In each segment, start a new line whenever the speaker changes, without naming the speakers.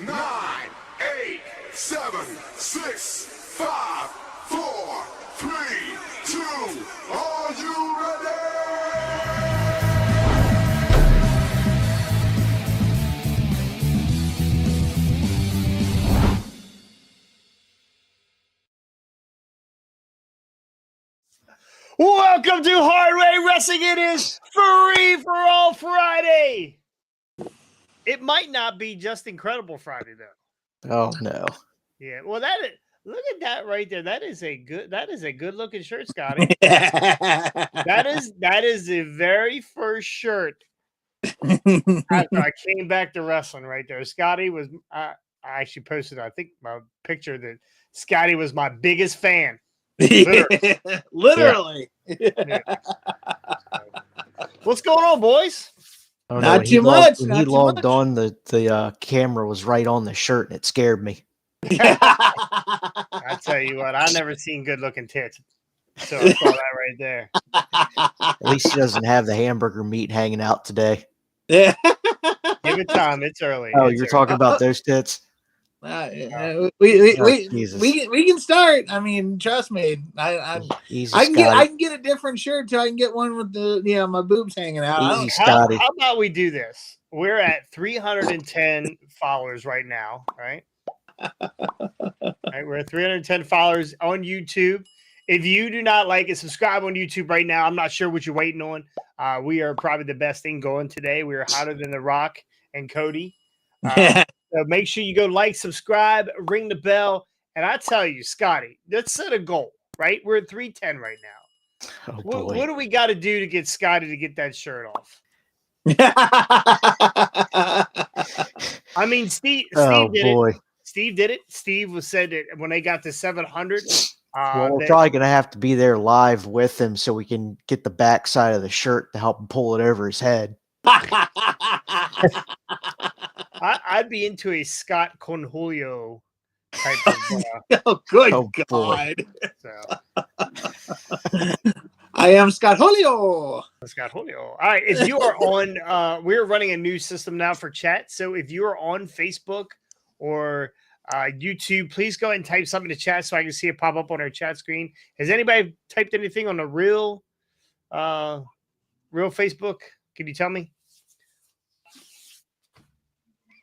9, 8, 7, 6, 5, 4, 3, 2. Are you ready?
Welcome to Hard Way Wrestling. It is Free for All Friday. It might not be just Incredible Friday though.
Oh no!
Yeah, well, look at that right there. That is a good looking shirt, Scotty. that is the very first shirt after I came back to wrestling. Right there, Scotty was. I actually posted, I think, my picture that Scotty was my biggest fan.
Literally.
Yeah. What's going on, boys?
Oh,
Not
no,
too much.
When he logged on, the camera was right on the shirt, and it scared me.
I tell you what, I never seen good looking tits. So I saw that right there.
At least he doesn't have the hamburger meat hanging out today.
Yeah.
Give it time. It's early.
Oh,
it's
you're
early.
talking about those tits?
We can start. I mean, trust me. I can get a different shirt till I can get one with the my boobs hanging out.
Easy,
how
Scotty.
about we do this? We're at 310 followers right now, right? Right, we're at 310 followers on YouTube. If you do not like it, subscribe on YouTube right now. I'm not sure what you're waiting on. We are probably the best thing going today. We are hotter than The Rock and Cody. So make sure you go like, subscribe, ring the bell. And I tell you, Scotty, let's set a goal, right? We're at 310 right now.
Oh,
What do we got to do to get Scotty to get that shirt off? I mean, Steve did it. Steve did it. Steve said that when they got to 700.
Well, we're probably going to have to be there live with him so we can get the backside of the shirt to help him pull it over his head.
I'd be into a Scott Cornholio type of.
Oh, good God!
So.
I am Scott Julio.
Scott Julio. All right. If you are on, we're running a new system now for chat. So if you are on Facebook or YouTube, please go ahead and type something to chat so I can see it pop up on our chat screen. Has anybody typed anything on the real Facebook? Can you tell me?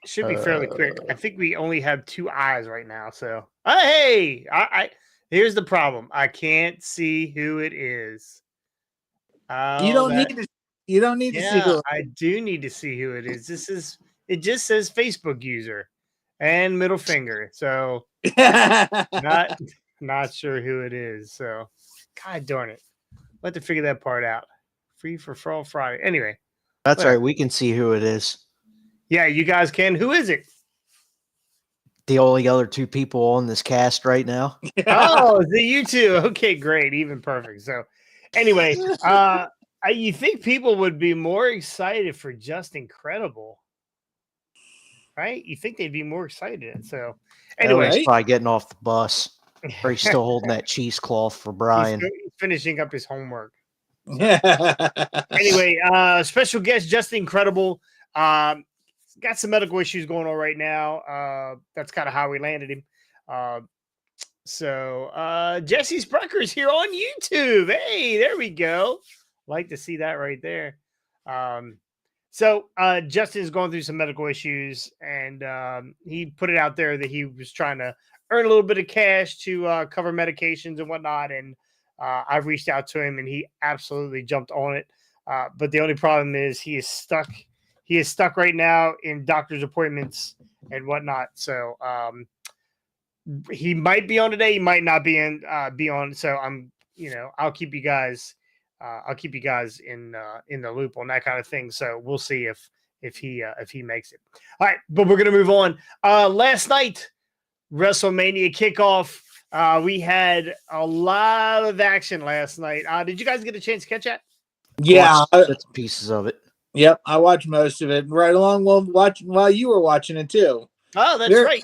Should be fairly quick. I think we only have 2 eyes right now. So, hey, here's the problem. I can't see who it is.
You don't need to see who.
I do need to see who it is. It just says Facebook user and middle finger. So not sure who it is. So, God darn it. We'll have to figure that part out. Free for All Friday. Anyway.
That's right. We can see who it is.
Yeah, you guys can. Who is it?
The only other 2 people on this cast right now.
Oh, is it you two? Okay, great. Even perfect. So anyway, you think people would be more excited for Just Incredible, right? You think they'd be more excited. So anyway,
he's probably getting off the bus, or he's still holding that cheesecloth for Brian.
He's finishing up his homework. Anyway, special guest Just Incredible. Got some medical issues going on right now. That's kind of how we landed him. So Jesse Sprecher is here on YouTube. Hey, there we go. Like to see that right there. So Justin's going through some medical issues, and he put it out there that he was trying to earn a little bit of cash to cover medications and whatnot. And I've reached out to him, and he absolutely jumped on it. But the only problem is he is stuck. He is stuck right now in doctor's appointments and whatnot. So he might be on today. He might not be on. So I'll keep you guys. I'll keep you guys in the loop on that kind of thing. So we'll see if he makes it. All right, but we're gonna move on. Last night, WrestleMania Kickoff. We had a lot of action last night. Did you guys get a chance to catch that?
Yeah,
bits and pieces of it.
Yep, I watched most of it right along while you were watching it too.
Oh, that's right.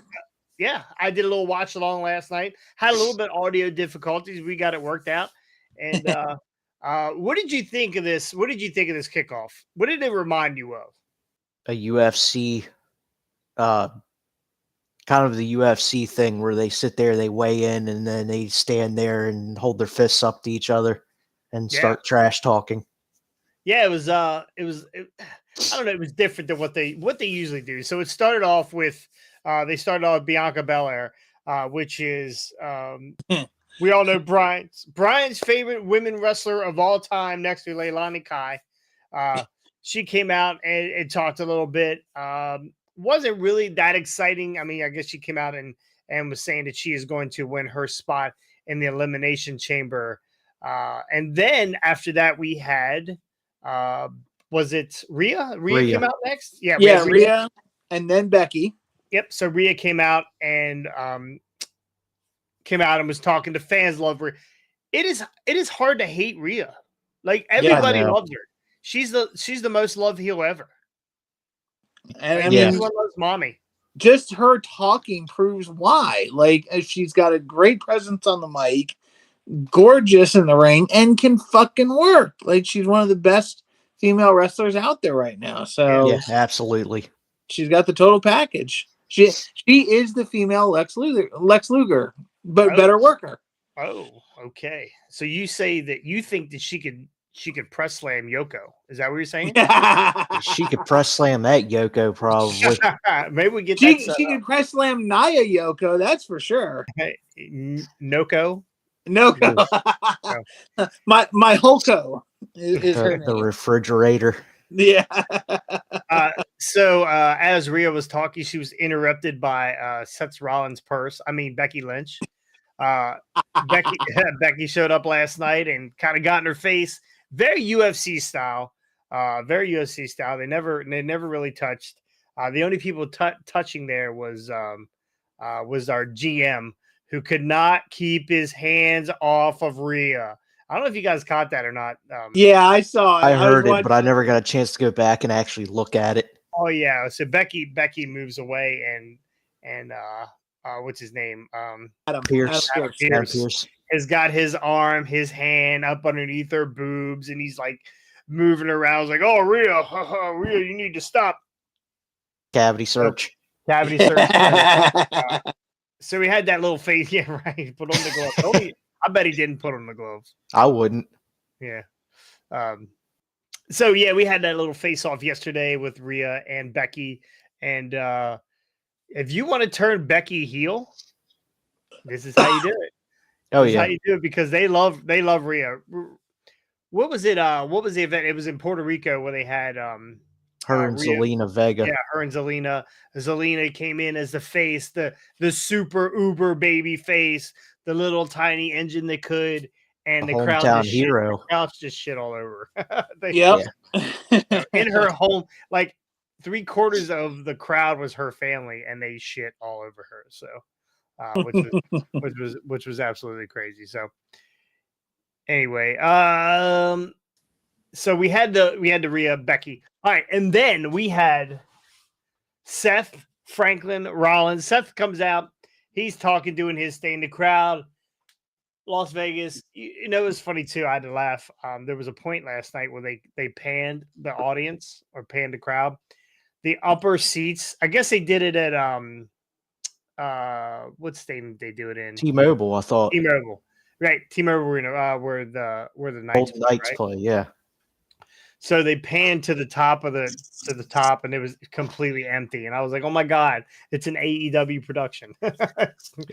Yeah, I did a little watch along last night. Had a little bit of audio difficulties. We got it worked out. And what did you think of this? What did you think of this kickoff? What did it remind you of?
A UFC kind of the UFC thing where they sit there, they weigh in, and then they stand there and hold their fists up to each other and start trash talking.
Yeah, it was I don't know, it was different than what they usually do. So it started off with they started off with Bianca Belair, which is we all know Brian's favorite women wrestler of all time next to Leilani Kai. She came out and talked a little bit. Wasn't really that exciting. I mean, I guess she came out and was saying that she is going to win her spot in the Elimination Chamber. And then after that, we had was it Rhea? Rhea came out next. Yeah,
Rhea, and then Becky.
Yep. So Rhea came out and was talking to fans. Love Rhea. It is hard to hate Rhea. Like everybody loves her. She's the most loved heel ever.
And I mean,
everyone loves mommy.
Just her talking proves why. Like, she's got a great presence on the mic, gorgeous in the ring, and can fucking work. Like, she's one of the best female wrestlers out there right now. So
yeah, absolutely.
She's got the total package. She is the female Lex Luger, but better worker.
Oh, okay. So you say that you think that she could press slam Yoko. Is that what you're saying?
She could press slam that Yoko, probably.
Maybe we get
she could press slam Nia Yoko, that's for sure.
Noko.
my Hulko is her name.
The refrigerator.
Yeah.
So as Rhea was talking, she was interrupted by Seth Rollins' Becky Lynch. Becky showed up last night and kind of got in her face. Very UFC style. They never really touched. The only people touching there was our GM, who could not keep his hands off of Rhea. I don't know if you guys caught that or not.
Yeah, I saw it.
I heard it, but I never got a chance to go back and actually look at it.
Oh yeah. So Becky moves away and what's his name?
Adam Pierce
has got his arm, his hand up underneath her boobs, and he's like moving around. I was like, "Oh, Rhea, you need to stop."
Cavity search.
So we had that little face. Yeah, right. Put on the gloves. I bet he didn't put on the gloves.
I wouldn't.
Yeah. So yeah, we had that little face off yesterday with Rhea and Becky, and if you want to turn Becky heel, this is how you do it.
Oh,
this is
yeah.
how you do it, because they love Rhea. What was it? What was the event? It was in Puerto Rico where they had
her and
Rhea.
Zelina Vega.
Yeah, her and Zelina. Zelina came in as the face, the super uber baby face, the little tiny engine that could, and the crowd
hero.
The crowd just shit all over. In her home, like 3/4 of the crowd was her family, and they shit all over her. So, which was absolutely crazy. So, anyway, so we had the Rhea, Becky. All right, and then we had Seth Franklin Rollins. Seth comes out. He's talking, doing his thing. The crowd, Las Vegas. You know, it was funny too. I had to laugh. There was a point last night where they panned the audience or panned the crowd. The upper seats. I guess they did it at what stadium did they do it in?
T-Mobile, I thought.
T-Mobile, right? T-Mobile Arena, where the Knights
play, yeah.
So they panned to the top, and it was completely empty. And I was like, "Oh my god, it's an AEW production."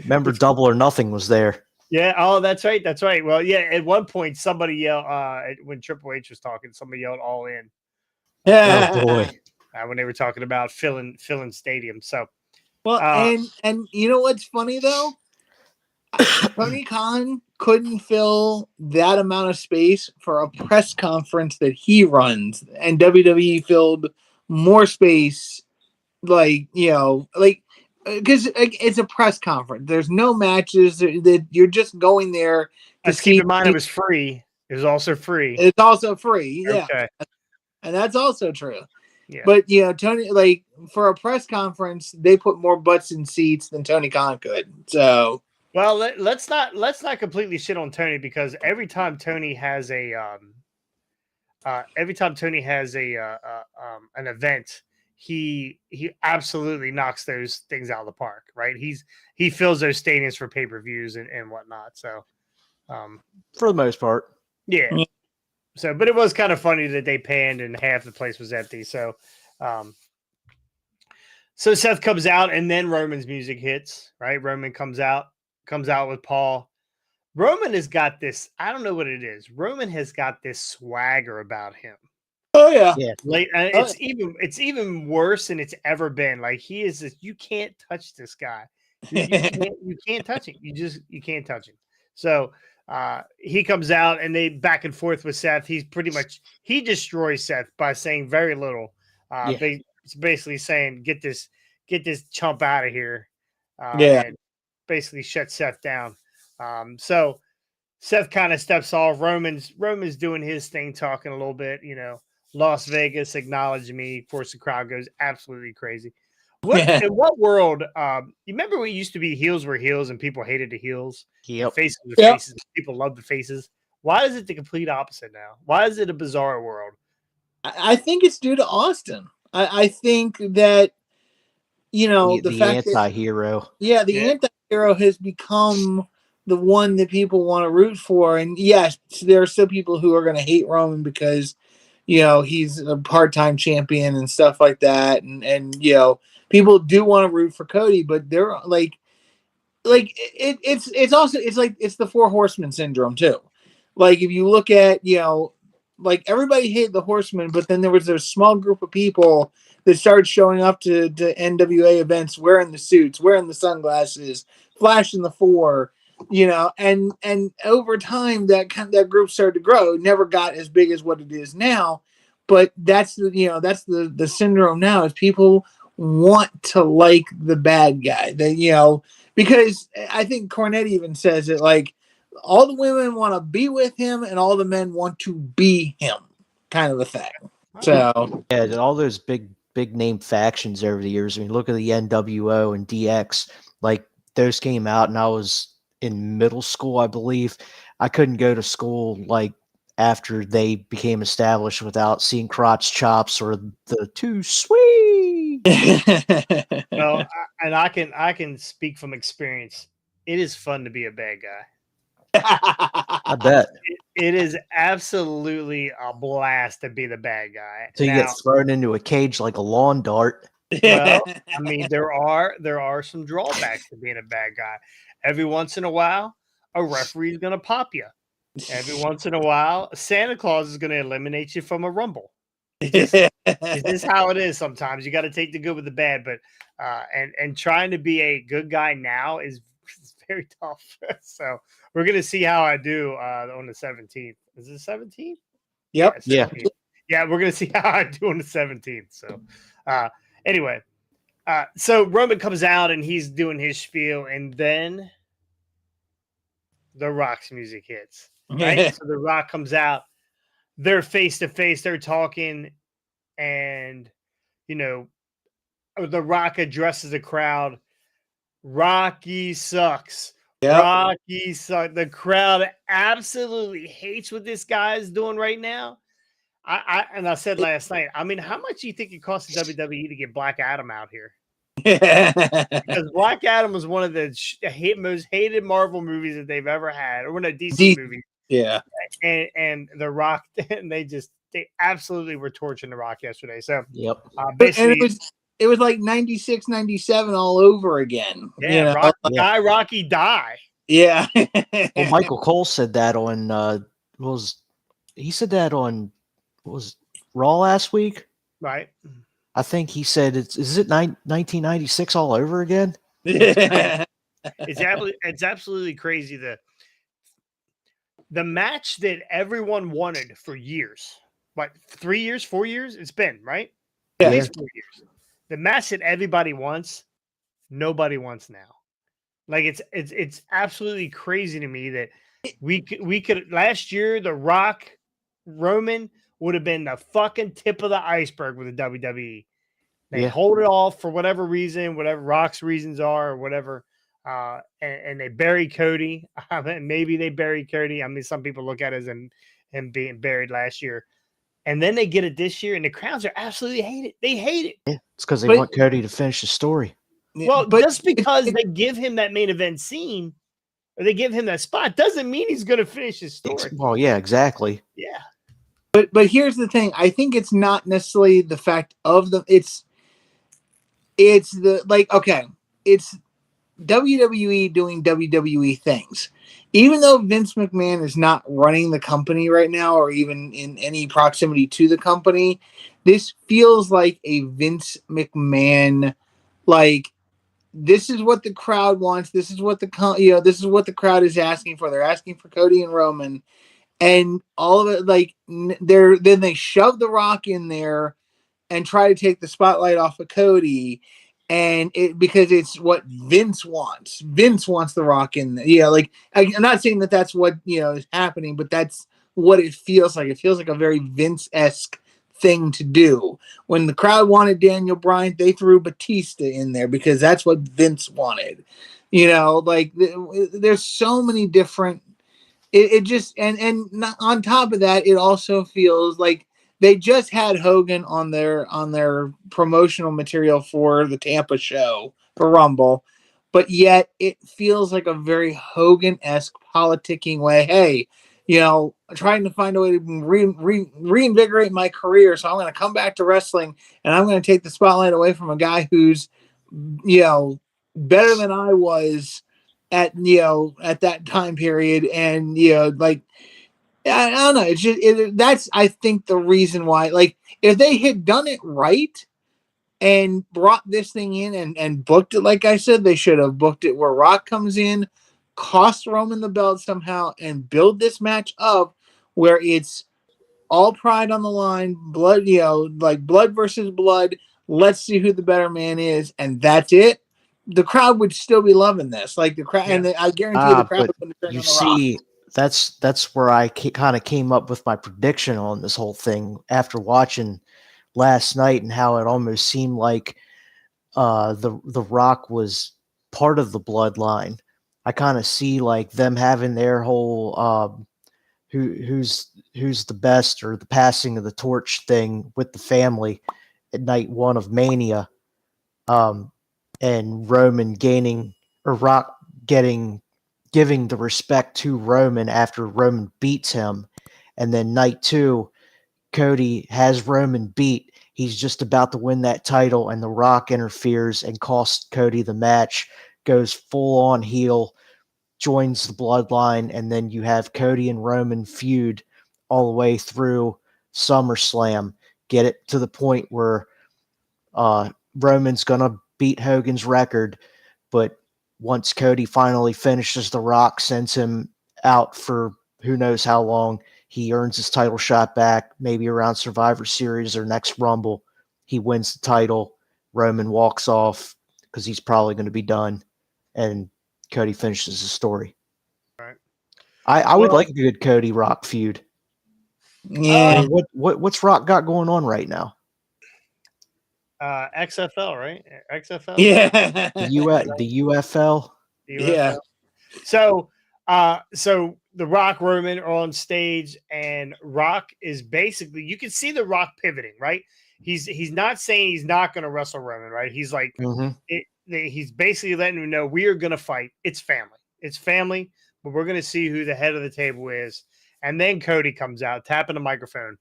Remember, Double or Nothing was there.
Yeah. Oh, that's right. That's right. Well, yeah. At one point, somebody yelled when Triple H was talking. Somebody yelled "All in."
Oh boy.
When they were talking about filling stadiums. So,
well, and you know what's funny though? Tony Khan couldn't fill that amount of space for a press conference that he runs, and WWE filled more space, because it's a press conference. There's no matches. That you're just going there to see.
Keep in mind, it was free. It was also free.
It's also free. Yeah,
okay.
And that's also true.
Yeah.
But Tony, for a press conference, they put more butts in seats than Tony Khan could. So.
Well, let's not completely shit on Tony, because every time Tony has an event, he absolutely knocks those things out of the park, right? He fills those stadiums for pay-per-views and whatnot. So
For the most part.
yeah.
Yeah.
So, but it was kind of funny that they panned and half the place was empty. So, so Seth comes out and then Roman's music hits, right? Roman comes out with Paul. Roman has got this, I don't know what it is. Roman has got this swagger about him.
Oh yeah.
Yeah.
Like it's even worse than it's ever been. Like he is this, you can't touch this guy. You can't touch him. You can't touch him. So he comes out and they back and forth with Seth. He destroys Seth by saying very little.
Yeah.
It's basically saying get this chump out of here.
Yeah.
And basically shut Seth down. So Seth kind of steps off. Roman's doing his thing, talking a little bit, Las Vegas, acknowledge me. Of course, the crowd goes absolutely crazy. In what world? You remember when it used to be heels were heels and people hated the heels?
Yep.
Faces were
Yep.
faces. People loved the faces. Why is it the complete opposite now? Why is it a bizarre world?
I think it's due to Austin. I think that the
The
fact that
anti-hero.
the anti-hero has become the one that people want to root for. And yes, there are still people who are going to hate Roman because he's a part-time champion and stuff like that, and people do want to root for Cody, but they're it's the four horsemen syndrome too. Like if you look at like everybody hated the horsemen, but then there was a small group of people that started showing up to NWA events wearing the suits, wearing the sunglasses, flashing the four, and over time that group started to grow. It never got as big as what it is now, but that's the syndrome now is people want to like the bad guy. Because I think Cornette even says it like all the women want to be with him and all the men want to be him, kind of a thing. So
Yeah, all those big name factions over the years. I mean, look at the NWO and DX. Like those came out, and I was in middle school, I believe. I couldn't go to school like after they became established without seeing crotch chops or the too sweet.
Well, and I can speak from experience. It is fun to be a bad guy.
I bet.
It is absolutely a blast to be the bad guy.
So you get thrown into a cage like a lawn dart.
Well, I mean, there are some drawbacks to being a bad guy. Every once in a while, a referee is going to pop you. Every once in a while, Santa Claus is going to eliminate you from a rumble. It's just how it is sometimes. You got to take the good with the bad, but and trying to be a good guy now is very tough. So we're going to see how I do on the 17th. Is it 17th?
Yep.
Yeah.
17th. Yeah, we're going to see how I do on the 17th. So anyway, so Roman comes out and he's doing his spiel, and then The Rock's music hits. Right? So The Rock comes out. They're face to face. They're talking, and The Rock addresses the crowd. Rocky sucks.
Yep.
Rocky sucks. The crowd absolutely hates what this guy is doing right now. I said last night, I mean, how much do you think it costs the WWE to get Black Adam out here? Because Black Adam was one of the most hated Marvel movies that they've ever had, or one of the DC movies.
Yeah.
And The Rock, and they absolutely were torching The Rock yesterday. So
Yep.
basically,
and it was like 96, 97 all over again.
yeah, Rocky die.
Yeah.
Well, Michael Cole said that on he said that on was Raw last week?
Right.
I think he said is it 1996 all over again?
It's absolutely crazy. The match that everyone wanted for years, what, 3 years, 4 years? It's been, right?
Yeah.
At least 4 years. The match that everybody wants, nobody wants now. Like it's absolutely crazy to me that we could last year The Rock Roman would have been the fucking tip of the iceberg with the WWE. They hold it off for whatever reason, whatever Rock's reasons are, or whatever. And they bury Cody. Maybe they bury Cody. I mean, some people look at it as him being buried last year. And then they get it this year, and the crowds are absolutely hate it. They hate it.
Yeah, it's because they
But-
want Cody to finish the story.
Well,
but
just because they give him that main event scene, or they give him that spot, doesn't mean he's going to finish his story.
Well, yeah, exactly.
Yeah.
But here's the thing. I think it's not necessarily the fact of the it's the like okay, it's WWE doing WWE things. Even though Vince McMahon is not running the company right now or even in any proximity to the company, this feels like a Vince McMahon like this is what the crowd wants. This is what this is what the crowd is asking for. They're asking for Cody and Roman, and all of it like then they shove the Rock in there and try to take the spotlight off of Cody, and it because it's what Vince wants. Vince wants the Rock in there. Yeah, like I'm not saying that that's what is happening, but that's what it feels like. It feels like a very Vince-esque thing to do. When the crowd wanted Daniel Bryan, they threw Batista in there because that's what Vince wanted. Like there's so many different. It just and not, on top of that, it also feels like they just had Hogan on their promotional material for the Tampa show for Rumble, but yet it feels like a very Hogan-esque politicking way. Hey, trying to find a way to reinvigorate my career, so I'm going to come back to wrestling and I'm going to take the spotlight away from a guy who's better than I was at that time period, and like I don't know. It's just that's I think the reason why. Like if they had done it right and brought this thing in and booked it, like I said, they should have booked it where Rock comes in, cost Roman the belt somehow, and build this match up where it's all pride on the line, blood, like blood versus blood. Let's see who the better man is, and that's it. The crowd would still be loving this. Like the crowd, and I guarantee the crowd
But
would turn
you
on the Rock.
see, that's where I kind of came up with my prediction on this whole thing after watching last night and how it almost seemed like the Rock was part of the bloodline. I kind of see like them having their whole who's the best or the passing of the torch thing with the family at night one of Mania, and Roman gaining or Rock giving the respect to Roman after Roman beats him, and then night two, Cody has Roman beat. He's just about to win that title, and The Rock interferes and costs Cody the match, goes full on heel, joins the bloodline, and then you have Cody and Roman feud all the way through SummerSlam. Get it to the point where Roman's going to beat Hogan's record, but once Cody finally finishes The Rock, sends him out for who knows how long, he earns his title shot back, maybe around Survivor Series or next Rumble. He wins the title. Roman walks off because he's probably going to be done, and Cody finishes the story.
Right.
I would like a good Cody Rock feud.
Yeah.
What's Rock got going on right now?
XFL, right? XFL.
Yeah.
The UFL.
Yeah.
So the Rock Roman are on stage, and Rock is basically, you can see the Rock pivoting, right? He's not saying he's not going to wrestle Roman, right? He's like, he's basically letting him know we are going to fight. It's family, but we're going to see who the head of the table is. And then Cody comes out tapping the microphone,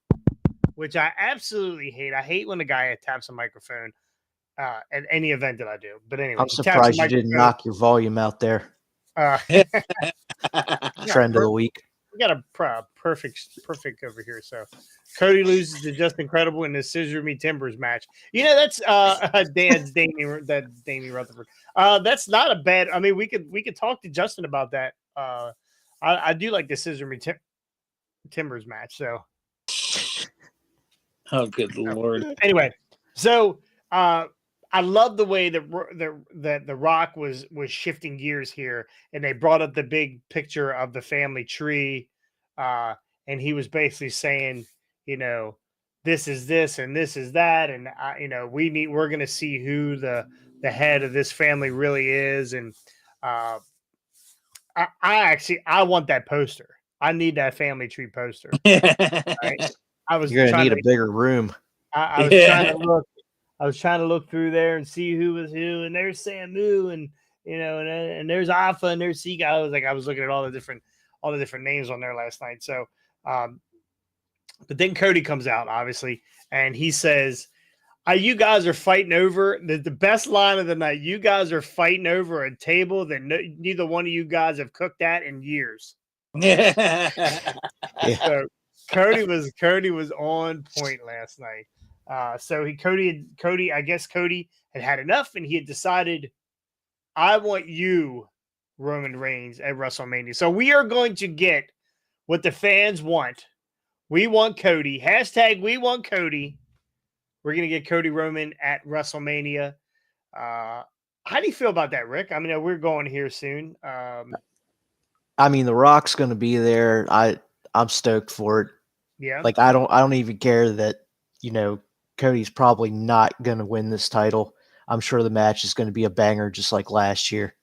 which I absolutely hate. I hate when a guy taps a microphone at any event that I do. But anyway,
I'm surprised you didn't knock your volume out there. Trend of the week.
We got a perfect over here. So Cody loses to Just Incredible in the Scissor Me Timbers match. That's Dan's Damien Rutherford. That's not a bad. I mean, we could talk to Justin about that. I do like the Scissor Me Timbers match. So,
oh, good Lord.
Anyway, so I love the way that the Rock was shifting gears here, and they brought up the big picture of the family tree, and he was basically saying, this is this and this is that, and we're going to see who the head of this family really is, and I want that poster. I need that family tree poster. Right? I was
You're gonna
trying
need
to
a bigger room.
I was trying to look. I was trying to look through there and see who was who, and there's Samu, and and there's Alpha, and there's Sega. I was looking at all the different names on there last night. So, but then Cody comes out, obviously, and he says, "You guys are fighting over the best line of the night. You guys are fighting over a table that neither one of you guys have cooked at in years."
Yeah.
So Cody was on point last night. So Cody, I guess Cody had enough, and he had decided, I want you, Roman Reigns, at WrestleMania. So we are going to get what the fans want. We want Cody. Hashtag we want Cody. We're going to get Cody Roman at WrestleMania. How do you feel about that, Rick? I mean, we're going here soon.
I mean, The Rock's going to be there. I'm stoked for it.
Yeah.
Like, I don't even care that, Cody's probably not going to win this title. I'm sure the match is going to be a banger just like last year.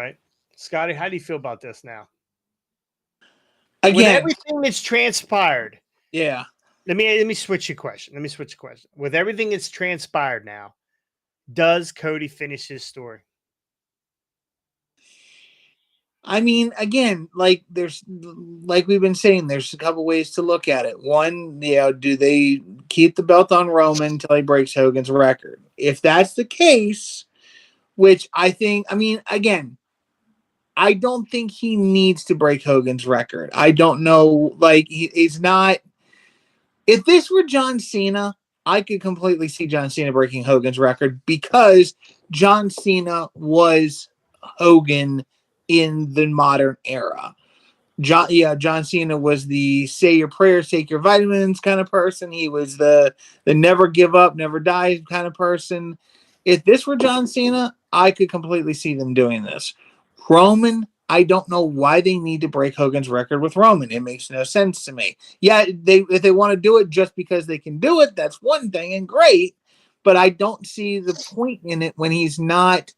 Right. Scotty, how do you feel about this now?
Again,
with everything that's transpired.
Yeah.
Let me switch your question. With everything that's transpired now, does Cody finish his story?
I mean, again, like we've been saying, there's a couple ways to look at it. One, do they keep the belt on Roman until he breaks Hogan's record? If that's the case, which I think, I mean, again, I don't think he needs to break Hogan's record. I don't know, like he's not. If this were John Cena, I could completely see John Cena breaking Hogan's record because John Cena was Hogan in the modern era. John Cena was the say your prayers, take your vitamins kind of person. He was the never give up, never die kind of person. If this were John Cena, I could completely see them doing this. Roman, I don't know why they need to break Hogan's record with Roman. It makes no sense to me. Yeah, if they want to do it just because they can do it, that's one thing and great. But I don't see the point in it when he's not.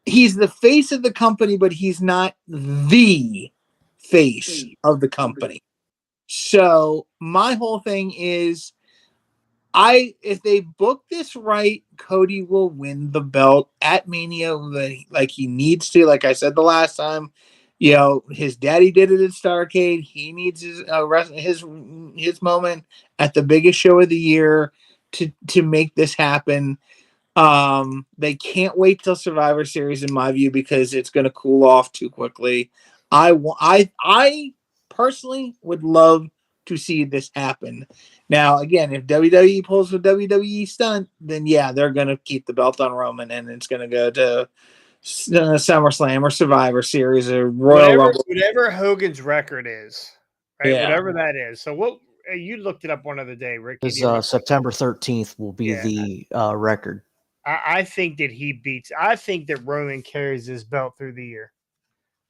He's the face of the company, but he's not the face of the company. So my whole thing is, if they book this right, Cody will win the belt at Mania like he needs to. Like I said the last time, his daddy did it at Starrcade. He needs his moment at the biggest show of the year to make this happen. They can't wait till Survivor Series, in my view, because it's going to cool off too quickly. I personally would love to see this happen. Now, again, if WWE pulls a WWE stunt, then yeah, they're going to keep the belt on Roman, and it's going to go to SummerSlam or Survivor Series or Royal Rumble.
Whatever Hogan's record is, right?
Yeah.
Whatever that is. So what you looked it up one other day, Rick?
September 13th will be the record.
I think that I think that Roman carries his belt through the year.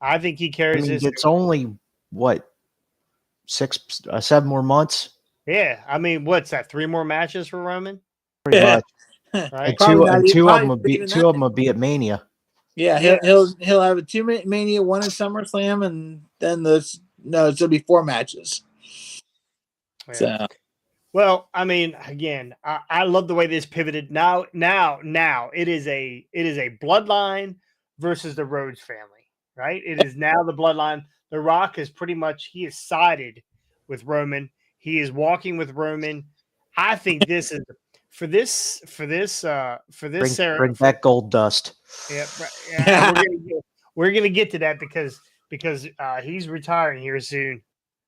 I think he carries his.
It's only what 7 more months.
Yeah, I mean, what's that? 3 more matches for Roman?
Pretty much.
Right.
And two of them will be at Mania.
Yeah, he'll have a 2-minute Mania, one at SummerSlam, and then it'll be 4 matches.
Yeah.
So.
Well, I mean, again, I love the way this pivoted. Now, it is a bloodline versus the Rhodes family, right? It is now the bloodline. The Rock is he is sided with Roman. He is walking with Roman. I think this is for this
bring back Gold Dust.
Yeah, we're gonna get to that because he's retiring here soon,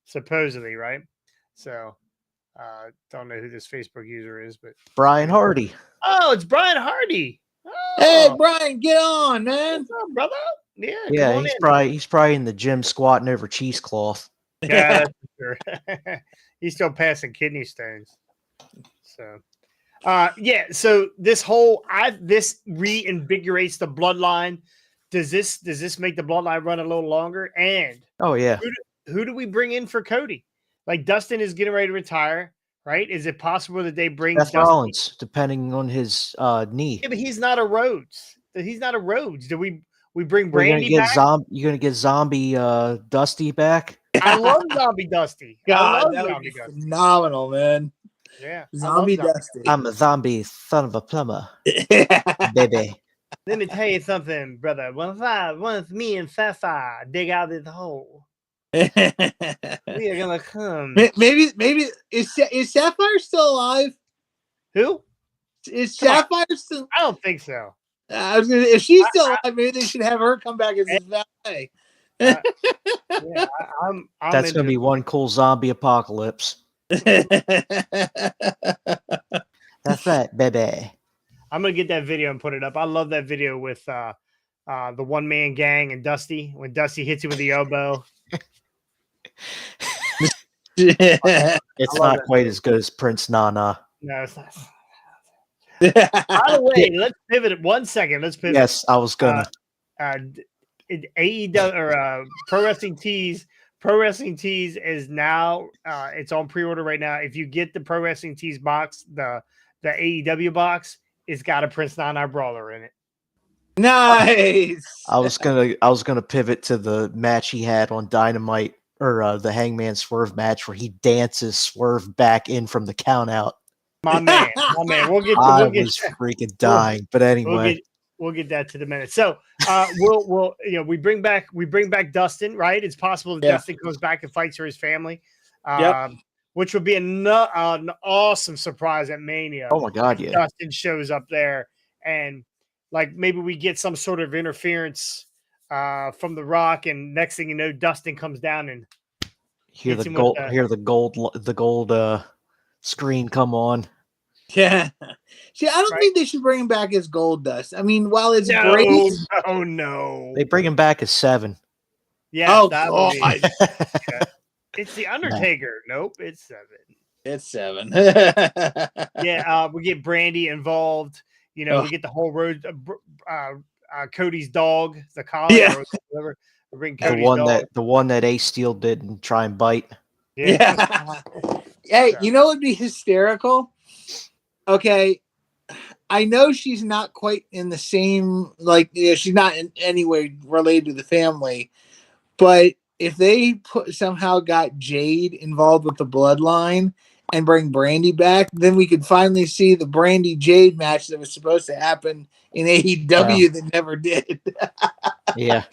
supposedly, right? So. Don't know who this Facebook user is, but
Brian Hardy.
Oh, it's Brian Hardy. Oh.
Hey, Brian, get on, man.
What's up, brother?
Yeah, he's probably in the gym squatting over cheesecloth.
Yeah, that's for sure. He's still passing kidney stones. So, So this this reinvigorates the bloodline. Does this make the bloodline run a little longer? And
oh yeah,
who do we bring in for Cody? Like Dustin is getting ready to retire, right? Is it possible that they bring
Seth Rollins, depending on his knee?
Yeah, but he's not a Rhodes. He's not a Rhodes. Do we bring Brandy back?
You're gonna get Zombie Dusty back?
I love Zombie Dusty. I
God,
love
that would
Zombie
be
Dusty.
phenomenal, man.
Yeah, I love
Zombie Dusty.
I'm a zombie son of a plumber, baby.
Let me tell you something, brother. Once me and Fafa dig out this hole, we are gonna come.
maybe is Sapphire still alive?
Who?
Is
Come on.
Sapphire still?
I don't think so.
If she's still alive, maybe they should have her come back as his valet.
Yeah, I'm
That's
into
gonna be one cool zombie apocalypse. That's right, baby.
I'm gonna get that video and put it up. I love that video with the one man gang and Dusty when Dusty hits you with the elbow.
It's
love
not
that.
quite as good as Prince Nana.
No, it's not. By the way, let's pivot 1 second. Let's pivot.
Yes, I was gonna.
AEW or Pro Wrestling Tees. Pro Wrestling Tees is now it's on pre-order right now. If you get the Pro Wrestling Tees box, the AEW box, it's got a Prince Nana brawler in it.
Nice.
I was gonna pivot to the match he had on Dynamite or the Hangman Swerve match where he dances Swerve back in from the count out.
My man. We'll get.
I was freaking dying, but anyway,
we'll get that to the minute. So we'll we bring back Dustin, right? It's possible that Dustin comes back and fights for his family, which would be an awesome surprise at Mania.
Oh my God, yeah!
Dustin shows up there, and like maybe we get some sort of interference from The Rock, and next thing you know, Dustin comes down and
hear the gold screen come on.
Yeah. See, I don't think they should bring him back as Gold Dust. I mean, while it's great.
Oh no.
They bring him back as 7.
Yeah.
Oh God.
It's the Undertaker. Nope, it's 7.
It's 7.
Yeah, we get Brandy involved. We get the whole road. Cody's dog, the collie, or whatever. We bring Cody's dog.
The one that Ace Steel didn't try and bite.
Yeah. Hey, you know what would be hysterical? Okay, I know she's not quite in the same, she's not in any way related to the family, but if they somehow got Jade involved with the bloodline and bring Brandy back, then we could finally see the Brandy Jade match that was supposed to happen in AEW that never did.
Yeah.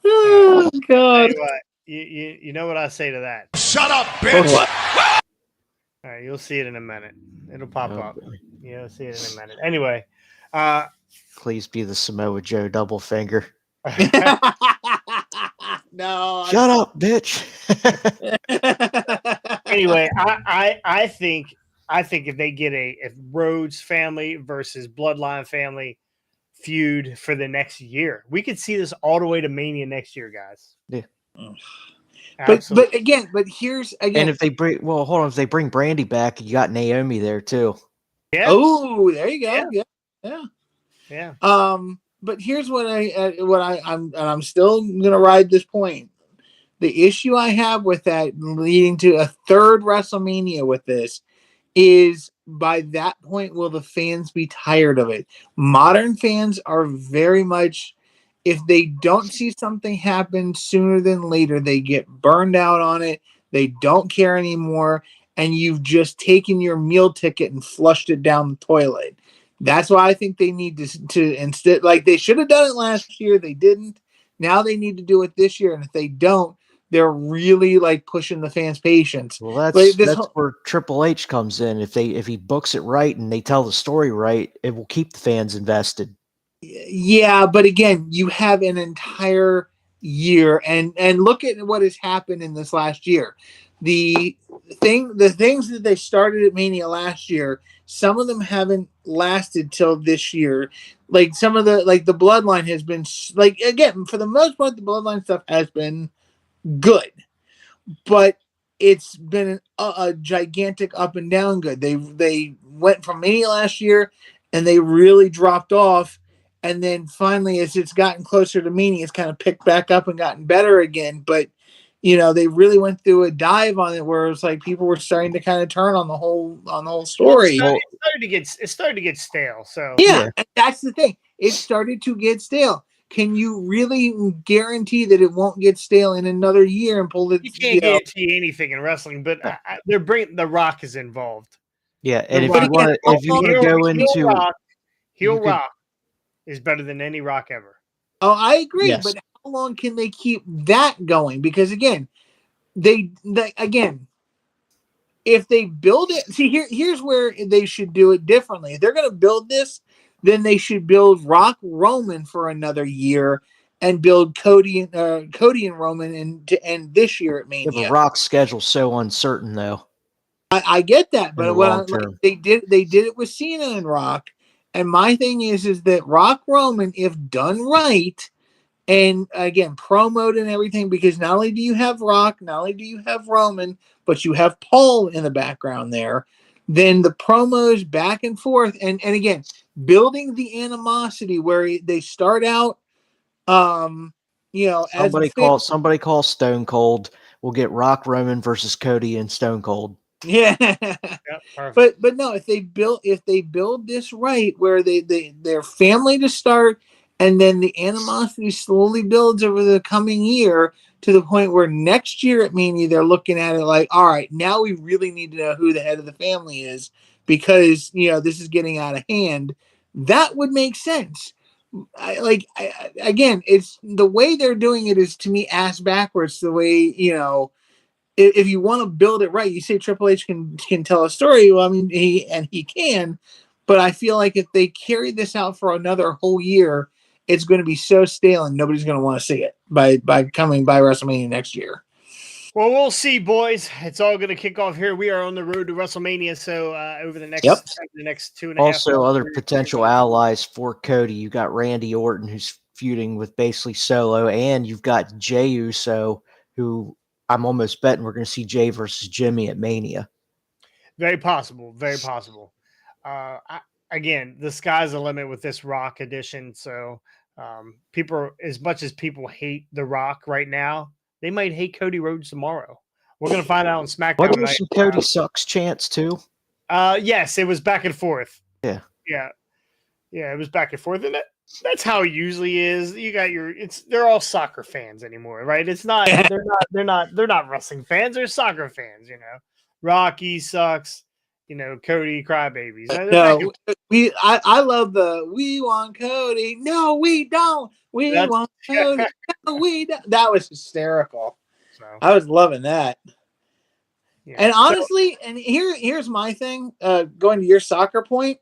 Oh God.
You know what I say to that?
Shut up, bitch!
All right, you'll see it in a minute. It'll pop up. You'll see it in a minute. Anyway,
please be the Samoa Joe double finger.
No.
Shut up, bitch.
Anyway, I think if they get if Rhodes family versus Bloodline family feud for the next year, we could see this all the way to Mania next year, guys.
Yeah.
But here's again.
And if they bring Brandy back, you got Naomi there too.
Yeah.
Oh, there you go.
Yeah.
But here's what I'm still gonna ride this point. The issue I have with that leading to a third WrestleMania with this is by that point, will the fans be tired of it? Modern fans are very much, if they don't see something happen sooner than later, they get burned out on it. They don't care anymore. And you've just taken your meal ticket and flushed it down the toilet. That's why I think they need to instead, they should have done it last year. They didn't. Now they need to do it this year. And if they don't, they're really pushing the fans' patience.
Well, that's where Triple H comes in. If he books it right and they tell the story right, it will keep the fans invested.
Yeah, but again, you have an entire year, and look at what has happened in this last year. The things that they started at Mania last year, some of them haven't lasted till this year. Some of the the Bloodline has been again, for the most part, the Bloodline stuff has been good, but it's been a gigantic up and down good. They went from Mania last year and they really dropped off, and then finally as it's gotten closer to Mania, it's kind of picked back up and gotten better again. But they really went through a dive on it where it's people were starting to kind of turn on the whole story.
It started to get stale. So
yeah, and that's the thing. It started to get stale. can you really guarantee that it won't get stale in another year and pull it?
You can't guarantee anything in wrestling, but they're bringing The Rock is involved.
Yeah, and
The
if
Rock-
you want to, if you want to go into,
Heel
you could-
Rock is better than any Rock ever.
Oh, I agree,
Yes.
but how long can they keep that going? Because again, if they build it, see here's where they should do it differently. If they're going to build this, then they should build Rock Roman for another year and build Cody and Roman to end this year at
yeah,
Mania.
but Rock's schedule's so uncertain though.
I get that,
In
but
the
what
long term.
they did it with Cena and Rock, and my thing is that Rock Roman, if done right, and again promoted and everything, because not only do you have Rock, not only do you have Roman, but you have Paul in the background there. Then the promos back and forth, and again building the animosity where they start out,
Somebody call Stone Cold. We'll get Rock Roman versus Cody and Stone Cold.
Yeah.
Yep,
but no, if they build this right, where they're family to start, and then the animosity slowly builds over the coming year to the point where next year at Mania they're looking at it like, all right, now we really need to know who the head of the family is, because this is getting out of hand. That would make sense. Again, it's the way they're doing it is, to me, ass backwards. The way, if you want to build it right, you say Triple H can tell a story. Well, I mean, he can, but I feel like if they carry this out for another whole year, it's going to be so stale and nobody's going to want to see it by coming by WrestleMania next year.
Well, we'll see, boys. It's all going to kick off here. We are on the road to WrestleMania, so over the next 2.5
Also,
months,
other potential allies for Cody. You got Randy Orton, who's feuding with basically Solo, and you've got Jey Uso, who I'm almost betting we're going to see Jey versus Jimmy at Mania.
Very possible. Very possible. Again, the sky's the limit with this Rock edition. So people, as much as people hate The Rock right now, they might hate Cody Rhodes tomorrow. We're going to find out on SmackDown.
Wasn't there some Cody sucks chants too?
Yes, it was back and forth.
Yeah,
it was back and forth, and that's how it usually is. You got they're all soccer fans anymore, right? It's not they're not wrestling fans. They're soccer fans. Rocky sucks. Cody crybabies.
No, I love we want Cody. No, we don't. We want Cody. No, we don't. That was hysterical.
So,
I was loving that.
Yeah.
And honestly, and here's my thing. Going to your soccer point,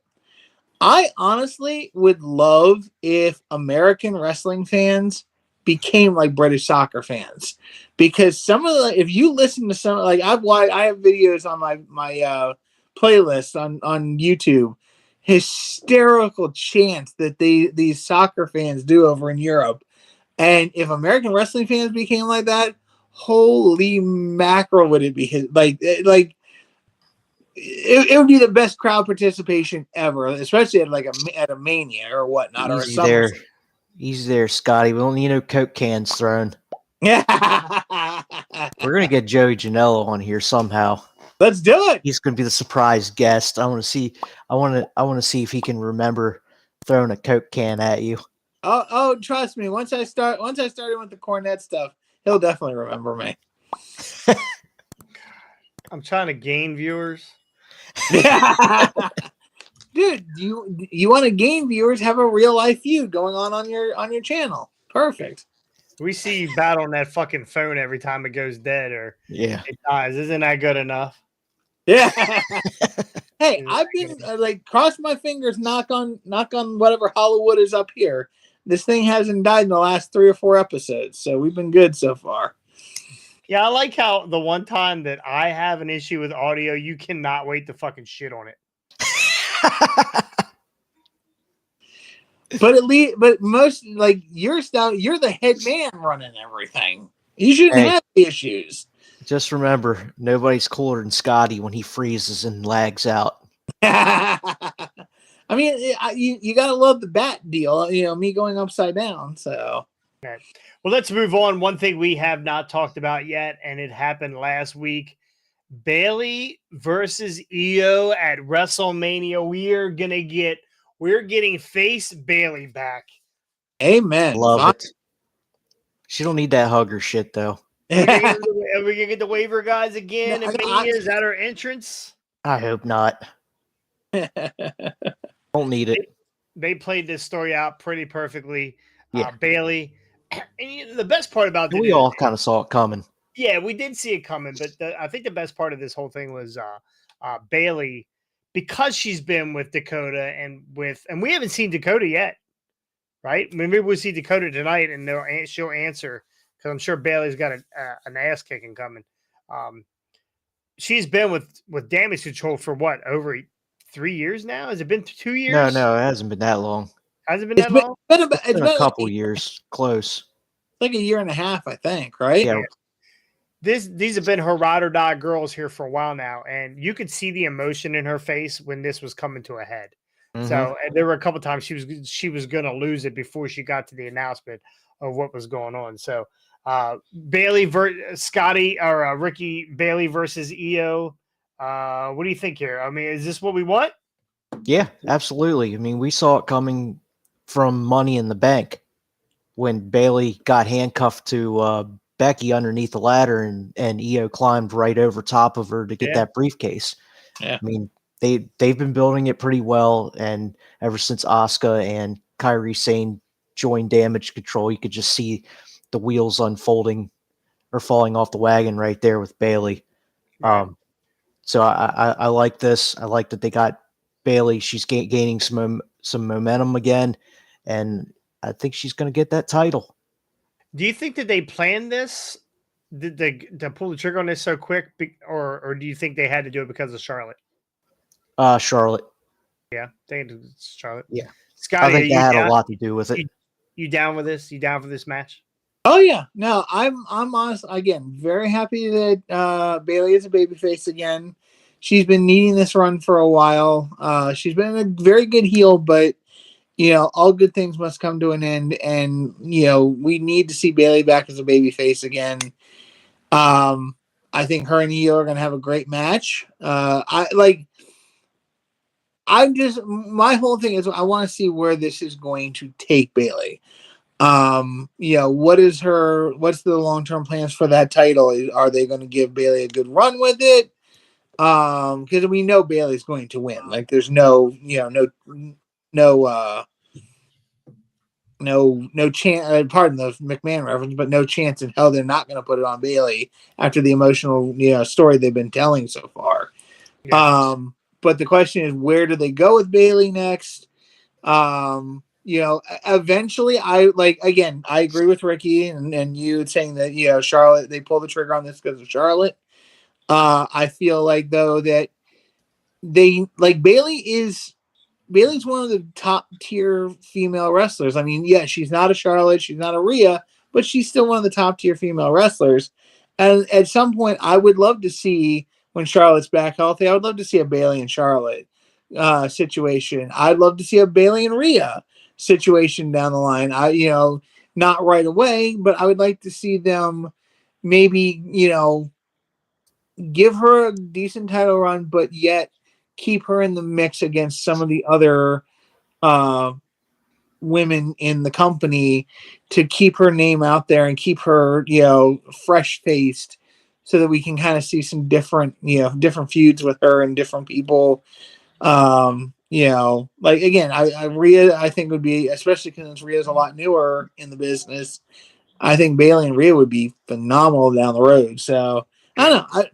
I honestly would love if American wrestling fans became like British soccer fans, because if you listen to some, like I have videos on my playlist on YouTube, hysterical chants that these soccer fans do over in Europe, and if American wrestling fans became like that, holy mackerel, would it be like it would be the best crowd participation ever, especially at a Mania or whatnot, or a summer.
Easy there, Scotty. We don't need no Coke cans thrown.
Yeah,
we're gonna get Joey Janela on here somehow.
Let's do it.
He's gonna be the surprise guest. I want to see. I want to see if he can remember throwing a Coke can at you.
Oh, trust me. Once I started with the Cornette stuff, he'll definitely remember me.
I'm trying to gain viewers.
Dude, you want to gain viewers? Have a real life feud going on your channel. Perfect.
We see you battle on that fucking phone every time it goes dead or
it
dies. Isn't that good enough?
Yeah. Hey, I've been cross my fingers, knock on whatever Hollywood is up here. This thing hasn't died in the last 3 or 4 episodes, so we've been good so far. Yeah,
I like how the one time that I have an issue with audio, you cannot wait to fucking shit on it.
But most your style, you're the head man running everything. You shouldn't have issues.
Just remember, nobody's cooler than Scotty when he freezes and lags out.
I mean, you gotta love the bat deal. Me going upside down. So,
okay. Well, let's move on. One thing we have not talked about yet, and it happened last week: Bayley versus Io at WrestleMania. We're getting face Bayley back.
Amen.
Love
Fine.
it. She don't need that hugger shit though.
Are we gonna get the waiver guys again in Mania? Is that our entrance?
I hope not. Don't need it.
They played this story out pretty perfectly.
Yeah.
Bailey, and the best part about it
We
is,
all kind of saw it coming.
yeah, we did see it coming, but I think the best part of this whole thing was Bailey, because she's been with Dakota and we haven't seen Dakota yet, right? Maybe we'll see Dakota tonight, and she'll answer, because I'm sure Bailey's got an ass kicking coming. She's been with Damage Control for what, over 3 years now? Has it been 2 years?
No, it hasn't been that long.
Has it been that long?
It's been a couple years, close.
Like a year and a half, I think, right?
Yeah.
These have been her ride or die girls here for a while now, and you could see the emotion in her face when this was coming to a head.
Mhm.
So there were a couple times she was going to lose it before she got to the announcement of what was going on. So Bailey Scotty or Ricky Bailey versus EO. What do you think here? I mean, is this what we want?
Yeah, absolutely. I mean, we saw it coming from Money in the Bank when Bailey got handcuffed to Becky underneath the ladder, and EO climbed right over top of her to get that briefcase.
Yeah.
I mean, they've been building it pretty well, and ever since Asuka and Kairi Sane joined Damage Control, you could just see the wheels unfolding or falling off the wagon right there with Bailey.
Right.
So I like this. I like that they got Bailey. She's gaining some momentum again, and I think she's going to get that title.
Do you think that they planned this? Did they to pull the trigger on this so quick, or do you think they had to do it because of Charlotte?
Charlotte.
Yeah, I think it's Charlotte.
Yeah,
Scotty,
I think that had a lot to do with it.
You down with this? You down for this match?
Oh yeah, no, I'm honest. Again, very happy that Bailey is a babyface again. She's been needing this run for a while. She's been a very good heel, but all good things must come to an end, and we need to see Bailey back as a babyface again. I think her and EO are going to have a great match. My whole thing is I want to see where this is going to take Bailey. What's the long-term plans for that title? Are they going to give Bailey a good run with it? Because we know Bailey's going to win. Like there's no chance, pardon the McMahon reference, but no chance in hell they're not going to put it on Bailey after the emotional, story they've been telling so far. Yeah. But the question is, where do they go with Bailey next? Eventually I agree with Ricky and you saying that, Charlotte, they pulled the trigger on this because of Charlotte. I feel like though that Bailey's one of the top tier female wrestlers. I mean, yeah, she's not a Charlotte, she's not a Rhea, but she's still one of the top tier female wrestlers. And at some point, I would love to see, when Charlotte's back healthy, I would love to see a Bailey and Charlotte situation. I'd love to see a Bailey and Rhea situation down the line. Not right away, but I would like to see them maybe, give her a decent title run, but yet keep her in the mix against some of the other women in the company to keep her name out there and keep her, fresh faced, so that we can kind of see some different feuds with her and different people. Again, Rhea, I think would be, especially because Rhea's a lot newer in the business, I think Bailey and Rhea would be phenomenal down the road. So I don't know.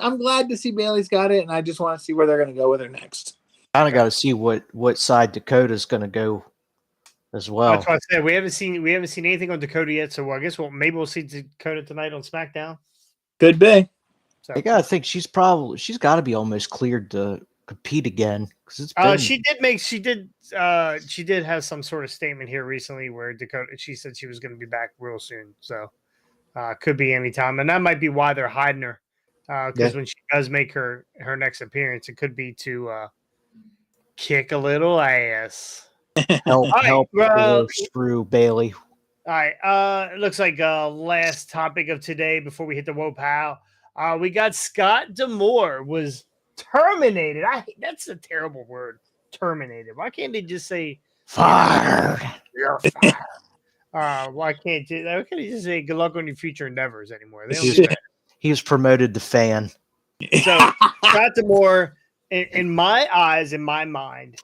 I'm glad to see Bailey's got it, and I just want to see where they're going to go with her next.
Kind of got to see what side Dakota's going to go as well.
That's what I said. We haven't seen anything on Dakota yet, so I guess maybe we'll see Dakota tonight on SmackDown.
Could be.
So I gotta think she's got to be almost cleared to compete again, because it's
she did have some sort of statement here recently where Dakota, she said she was going to be back real soon, so could be anytime, and that might be why they're hiding her, because when she does make her next appearance, it could be to kick a little ass.
help screw Bailey.
All right, it looks like last topic of today before we hit the Whoa Pow. We got Scott D'Amore was terminated. That's a terrible word. Terminated. Why can't they just say
fired?
You're fired. Why can't you? Why can't you just say good luck on your future endeavors anymore? They don't
He
do
was,
that.
he was promoted to fan.
So Scott D'Amore, in my eyes, in my mind,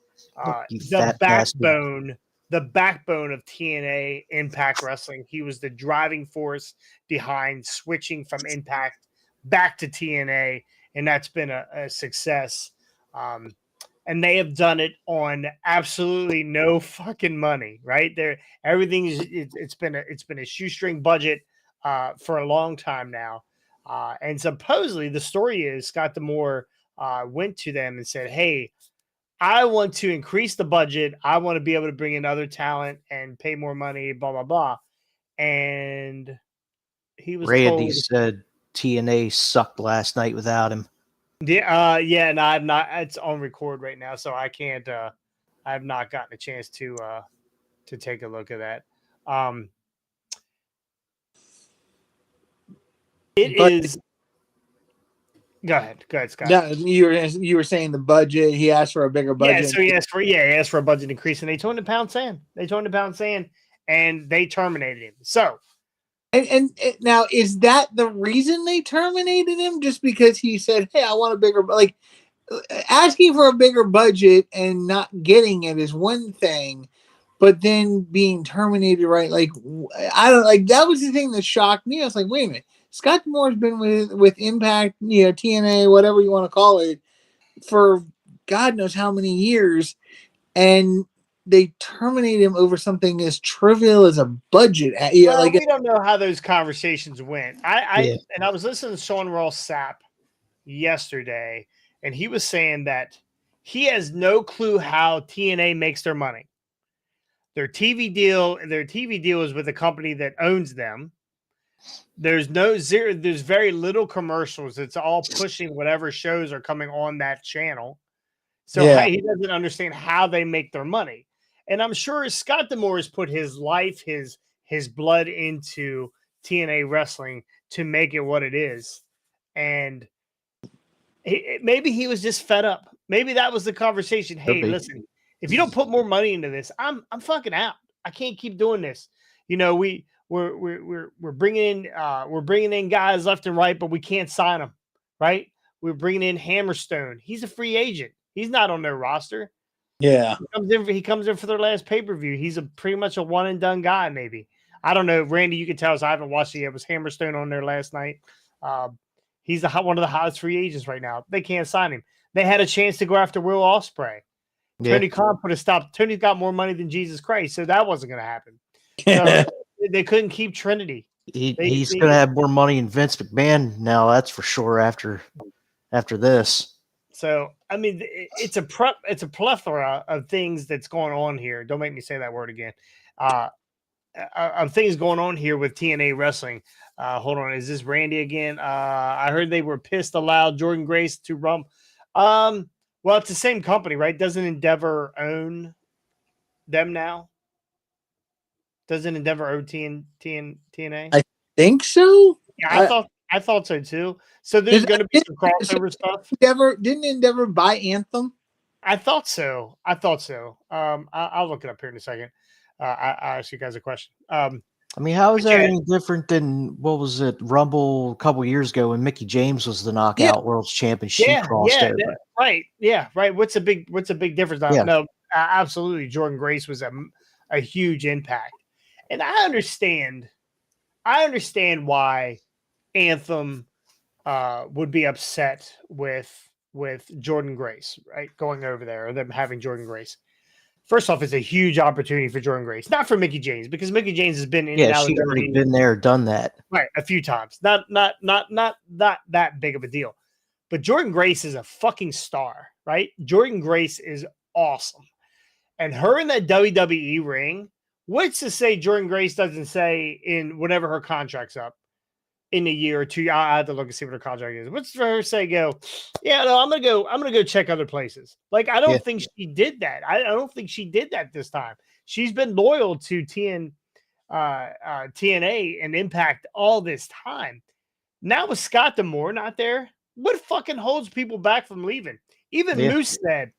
You
the
fat bastard.
backbone of TNA Impact Wrestling. He was the driving force behind switching from Impact back to TNA, and that's been a success. And they have done it on absolutely no fucking money, right? It's been a shoestring budget for a long time now. And supposedly the story is Scott D'Amore went to them and said, "Hey, I want to increase the budget. I want to be able to bring in other talent and pay more money, blah, blah, blah." And he was
Randy
told,
said TNA sucked last night without him.
yeah, and I'm not, it's on record right now, so I can't, I have not gotten a chance to take a look at that. It
But-
is. Go ahead, Scott.
No, you were saying the budget. He asked for a bigger budget.
Yeah, so he asked for a budget increase, and they told him to pound sand. And they terminated him. So,
and now is that the reason they terminated him? Just because he said, "Hey, I want a bigger," like asking for a bigger budget and not getting it is one thing, but then being terminated, right? Like I don't like that was the thing that shocked me. I was like, wait a minute, Scott Moore's been with Impact, TNA, whatever you want to call it, for God knows how many years, and they terminate him over something as trivial as a budget.
we don't know how those conversations went. I was listening to Sean Ross Sapp yesterday, and he was saying that he has no clue how TNA makes their money. Their TV deal is with a company that owns them. There's very little commercials. It's all pushing whatever shows are coming on that channel. So he doesn't understand how they make their money. And I'm sure Scott D'Amore has put his life, his blood into TNA wrestling to make it what it is. And maybe he was just fed up. Maybe that was the conversation. Hey, listen, if you don't put more money into this, I'm fucking out. I can't keep doing this. We're bringing in guys left and right, but we can't sign them, right? We're bringing in Hammerstone. He's a free agent. He's not on their roster.
Yeah,
he comes in for their last pay-per-view. He's pretty much a one and done guy. Maybe, I don't know. Randy, you can tell us. I haven't watched it yet. Was Hammerstone on there last night? He's one of the hottest free agents right now. They can't sign him. They had a chance to go after Will Ospreay. Yeah. Tony Khan put a stop. Tony's got more money than Jesus Christ, so that wasn't going to happen. So they couldn't keep Trinity.
He's going to have more money than Vince McMahon now. That's for sure. After this.
So I mean, it's a plethora of things that's going on here. Don't make me say that word again. Of things going on here with TNA wrestling. Hold on, is this Randy again? I heard they were pissed, allowed Jordan Grace to rumble. Well, it's the same company, right? Doesn't Endeavor own them now? Doesn't Endeavor own TNA?
I think so.
Yeah, I thought so too. So there's going to be some crossover stuff.
Didn't Endeavor buy Anthem?
I thought so. I'll look it up here in a second. I'll ask you guys a question.
I mean, how is that any different than what was it Rumble a couple years ago when Mickey James was the Knockout World Champion? She crossed over.
Right. Yeah. Right. What's a big difference? No, absolutely. Jordan Grace was a huge impact, and I understand why Anthem would be upset with Jordan Grace, right? Going over there, or them having Jordan Grace. First off, it's a huge opportunity for Jordan Grace, not for Mickey James, because Mickey James has been in and out.
She's already been there, done that,
right, a few times. Not that big of a deal. But Jordan Grace is a fucking star, right? Jordan Grace is awesome, and her in that WWE ring. What's to say Jordan Grace doesn't say in whenever her contract's up in a year or two? I have to look and see what her contract is. What's for her say? Go, yeah, no, I'm gonna go check other places. Like I don't think she did that. I don't think she did that this time. She's been loyal to TNA and Impact all this time. Now with Scott D'Amore not there, what fucking holds people back from leaving? Even Moose said,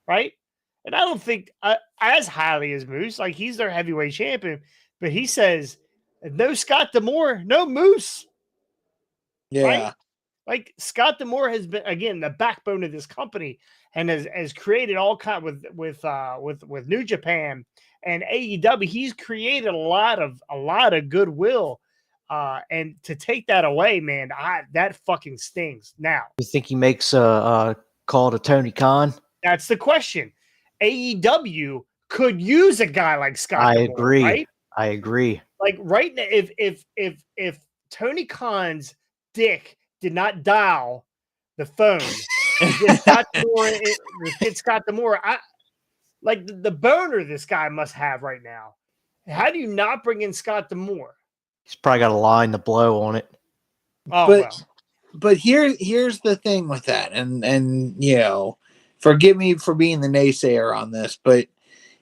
right? and I don't think as highly as Moose. Like he's their heavyweight champion, but he says no Scott D'Amore, no Moose. Right?
Yeah.
Like Scott D'Amore has been again the backbone of this company and has created all kind with New Japan and AEW. He's created a lot of goodwill, and to take that away, man, that fucking stings. Now,
You think he makes a call to Tony Khan?
that's the question. AEW could use a guy like Scott
I
D'Amore,
agree.
right?
I agree.
Like right now, if Tony Khan's dick did not dial the phone and get Scott D'Amore, like the boner this guy must have right now. How do you not bring in Scott D'Amore?
He's probably got a line to blow on it.
Oh
But
well,
but here's the thing with that, and you know, forgive me for being the naysayer on this, but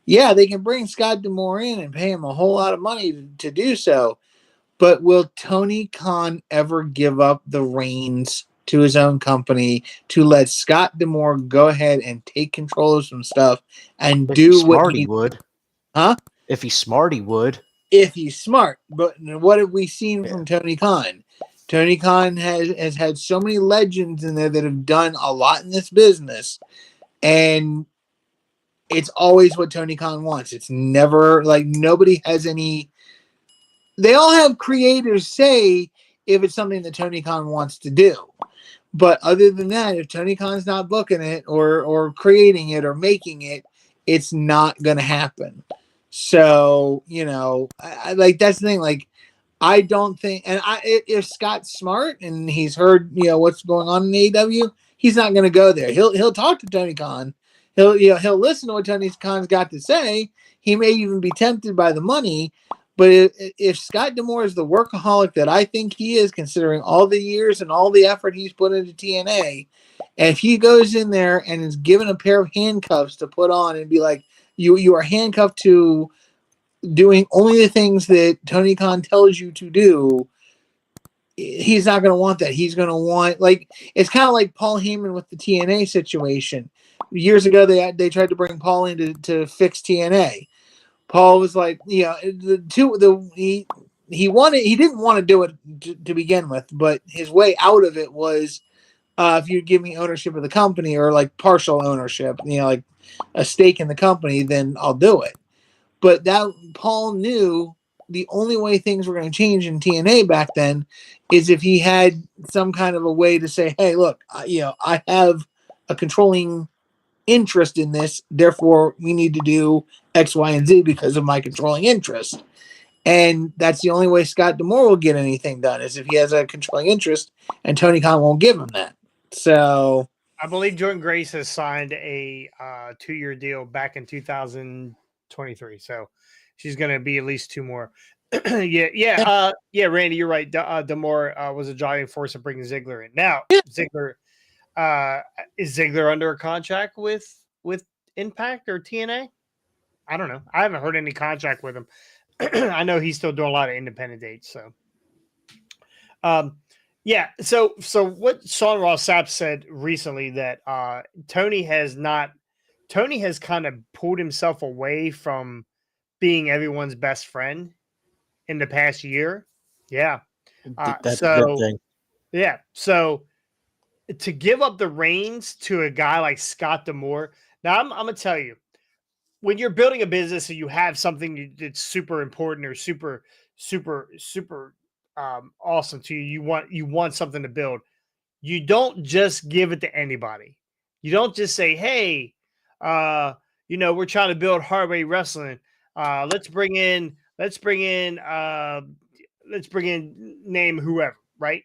yeah, they can bring Scott D'Amore in and pay him a whole lot of money to do so. But will Tony Khan ever give up the reins to his own company to let Scott D'Amore go ahead and take control of some stuff and
If
do
he's
what
smart,
he
he would.
Huh?
If he's smart, he would.
If he's smart? But what have we seen
Yeah.
from Tony Khan? Tony Khan has had so many legends in there that have done a lot in this business, and it's always what Tony Khan wants. It's never like nobody has any. They all have creators say if it's something that Tony Khan wants to do. But other than that, if Tony Khan's not booking it or creating it or making it, it's not going to happen. So, you know, I like that's the thing. Like, I don't think, and if Scott's smart and he's heard, you know, what's going on in AEW, he's not going to go there. He'll talk to Tony Khan. He'll listen to what Tony Khan's got to say. He may even be tempted by the money. But if Scott D'Amore is the workaholic that I think he is, considering all the years and all the effort he's put into TNA, and if he goes in there and is given a pair of handcuffs to put on and be like, you are handcuffed to doing only the things that Tony Khan tells you to do, he's not going to want that. He's going to want, like, it's kind of like Paul Heyman with the TNA situation. Years ago, they tried to bring Paul in to fix TNA. Paul was like, he didn't want to do it to begin with, but his way out of it was, if you give me ownership of the company or like partial ownership, you know, like a stake in the company, then I'll do it. But that Paul knew the only way things were going to change in TNA back then is if he had some kind of a way to say, hey, look, I have a controlling interest in this, therefore we need to do X, Y, and Z because of my controlling interest. And that's the only way Scott D'Amore will get anything done, is if he has a controlling interest, and Tony Khan won't give him that. So
I believe Jordan Grace has signed a 2-year deal back in 2023, so she's going to be at least 2 more. yeah, Randy, you're right. D'Amore was a driving force of bringing Ziggler in. Now, Ziggler. Is Ziggler under a contract with Impact or TNA? I don't know. I haven't heard any contract with him. I know he's still doing a lot of independent dates. So, yeah. So what Sean Ross Sapp said recently that Tony has kind of pulled himself away from being everyone's best friend in the past year. Yeah.
That's a good thing.
Yeah. So to give up the reins to a guy like Scott D'Amore. Now, I'm going to tell you, when you're building a business and you have something that's super important or super awesome to you, you want something to build. You don't just give it to anybody. You don't just say, hey, we're trying to build Hardway Wrestling. Let's bring in name whoever, right?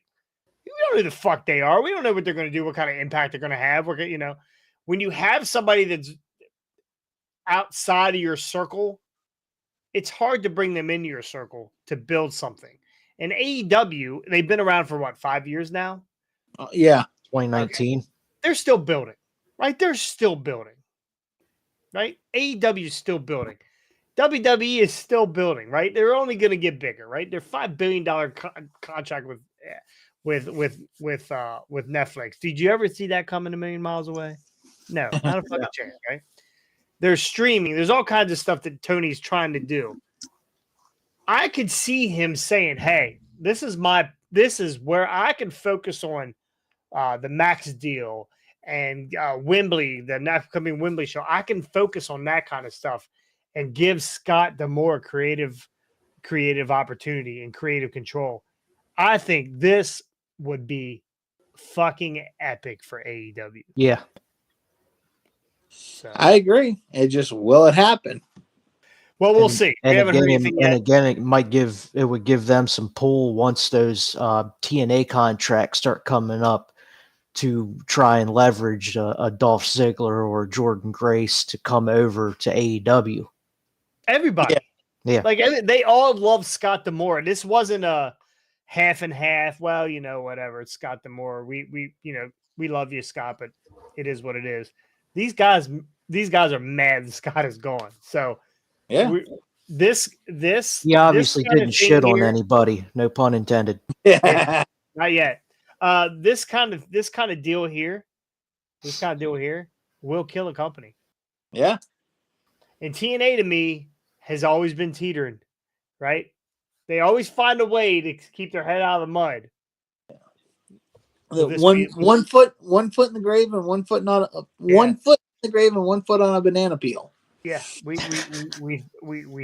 We don't know who the fuck they are. We don't know what they're going to do, what kind of impact they're going to have. When you have somebody that's outside of your circle, it's hard to bring them into your circle to build something. And AEW, they've been around for what, 5 years now?
Yeah.
2019.
Okay. They're still building, right? They're still building, right? AEW is still building. WWE is still building, right? They're only going to get bigger, right? They're $5 billion contract with Netflix. Did you ever see that coming a million miles away? No, not a fucking chance, right? There's streaming. There's all kinds of stuff that Tony's trying to do. I could see him saying, "Hey, this is where I can focus on the Max deal and Wembley, the upcoming Wembley show. I can focus on that kind of stuff and give Scott the more creative opportunity and creative control." I think this would be fucking epic for AEW.
Yeah.
So,
I agree. It just will it happen?
well, we'll see. We
And
haven't heard
again,
anything yet.
it would give them some pull once those TNA contracts start coming up to try and leverage a Dolph Ziggler or Jordan Grace to come over to AEW.
Everybody.
Yeah.
Like they all love Scott D'Amore. This wasn't a half and half. Well, whatever. It's Scott D'Amore. We love you, Scott, but it is what it is. These guys are mad that Scott is gone. So
Yeah.
this
He obviously
kind of
didn't
thing
shit on
here-
anybody. No pun intended.
Yeah. Not yet. This kind of deal here will kill a company.
Yeah.
And TNA to me has always been teetering, right? They always find a way to keep their head out of the mud.
One foot in the grave and one foot not one foot in the grave and 1 foot on a banana peel.
Yeah, we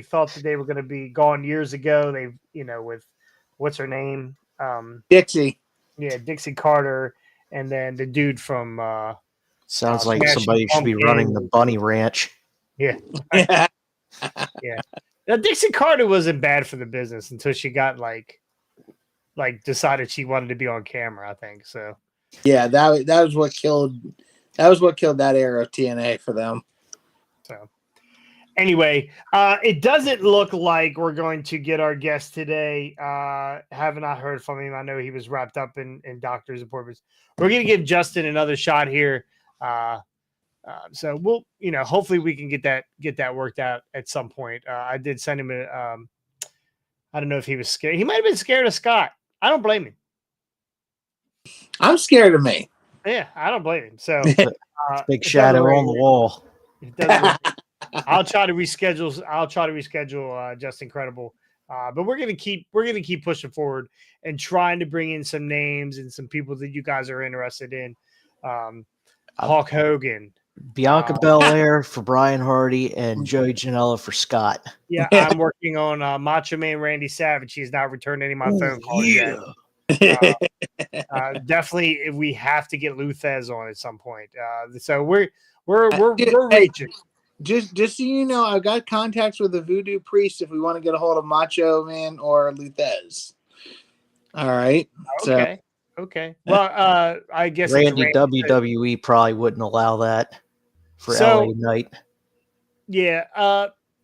thought that they were going to be gone years ago. They, with what's her name,
Dixie.
Yeah, Dixie Carter, and then the dude from
Sounds like
Smashing
somebody should be
Pumpkins.
running the Bunny Ranch.
Yeah,
Yeah.
yeah. Now, Dixie Carter wasn't bad for the business until she got like decided she wanted to be on camera. I think so.
Yeah, that was what killed that era of TNA for them.
So anyway, it doesn't look like we're going to get our guest today. Have not heard from him. I know he was wrapped up in doctor's appointments. We're going to give Justin another shot here. So we'll, hopefully we can get that worked out at some point. I did send him I don't know if he was scared. He might have been scared of Scott. I don't blame him.
I'm scared of me.
Yeah, I don't blame him. So
Big shadow on the wall.
It doesn't I'll try to reschedule Just Incredible. But we're gonna keep pushing forward and trying to bring in some names and some people that you guys are interested in. Hulk Hogan,
Bianca Belair for Brian Hardy and Joey Janela for Scott.
Yeah, I'm working on Macho Man Randy Savage. He's not returned any of my phone calls yet. Definitely, we have to get Luthez on at some point. So we're reaching.
Just so you know, I've got contacts with the Voodoo Priest if we want to get a hold of Macho Man or Luthez. All right.
Okay. Well, I guess
Randy WWE probably wouldn't allow that for LA Knight.
Yeah.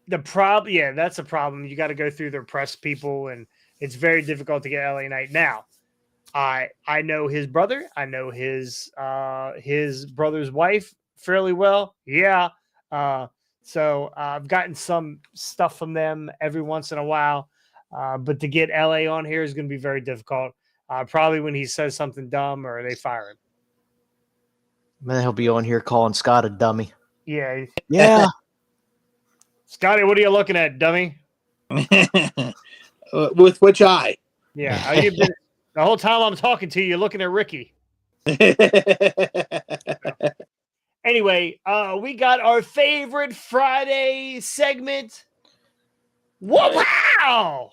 That's a problem. You got to go through their press people, and it's very difficult to get LA Knight. Now, I know his brother. I know his brother's wife fairly well. Yeah. So I've gotten some stuff from them every once in a while. But to get LA on here is going to be very difficult. Probably when he says something dumb or they fire him.
Man, he'll be on here calling Scott a dummy.
Yeah.
Yeah.
Scotty, what are you looking at, dummy?
With which eye?
Yeah. The whole time I'm talking to you, you're looking at Ricky. Anyway, we got our favorite Friday segment. Wow!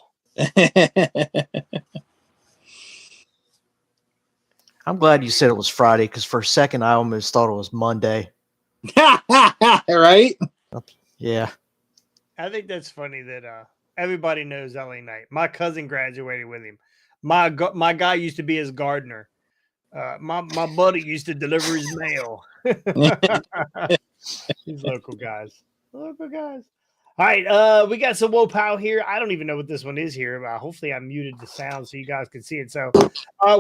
I'm glad you said it was Friday because for a second I almost thought it was Monday.
Right?
Yeah.
I think that's funny that everybody knows LA Knight. My cousin graduated with him. My guy used to be his gardener. My buddy used to deliver his mail. These local guys. All right, we got some Wopow here. I don't even know what this one is here. Hopefully I muted the sound so you guys can see it. So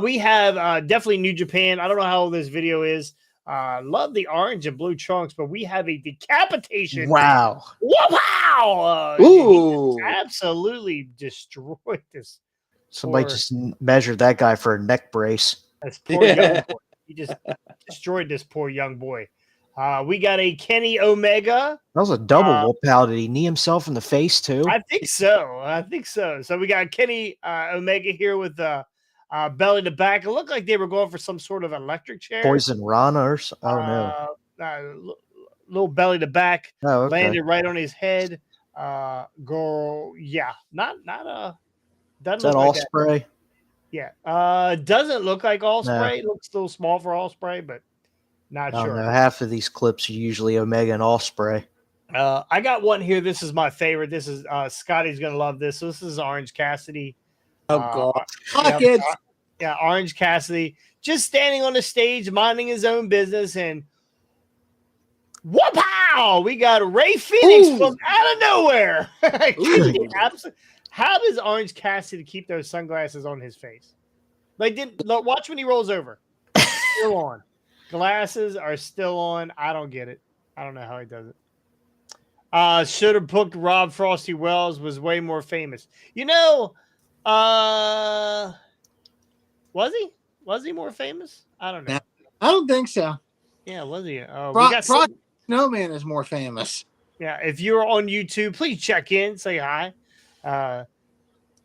we have definitely New Japan. I don't know how old this video is. Love the orange and blue trunks, but we have a decapitation.
Wow.
Wow.
Ooh.
Absolutely destroyed this.
Somebody just measured that guy for a neck brace.
This poor young boy. He just destroyed this poor young boy. We got a Kenny Omega.
That was a double whoop out. Did he knee himself in the face too?
I think so. So we got Kenny Omega here with belly to back. It looked like they were going for some sort of electric chair.
Poison Rana or oh no.
Little belly to back.
Oh, okay.
Landed right on his head. Girl, yeah. Not doesn't
Is that
look like
Osprey?
Yeah. Doesn't look like Osprey. No. Looks a little small for Osprey, but not
I
sure.
don't know. Half of these clips are usually Omega and Osprey.
I got one here. This is my favorite. This is Scotty's gonna love this. So this is Orange Cassidy.
Oh God! Pockets.
Yeah, Orange Cassidy just standing on the stage, minding his own business, and whoop-pow! We got Ray Phoenix from out of nowhere. How does Orange Cassidy keep those sunglasses on his face? Watch when he rolls over. Still on. Glasses are still on. I don't get it. I don't know how he does it. Should have booked Rob Frosty Wells, was way more famous. Was he? Was he more famous? I don't know.
I don't think so.
Yeah, was he?
Frosty Snowman is more famous.
Yeah, if you're on YouTube, please check in, say hi. I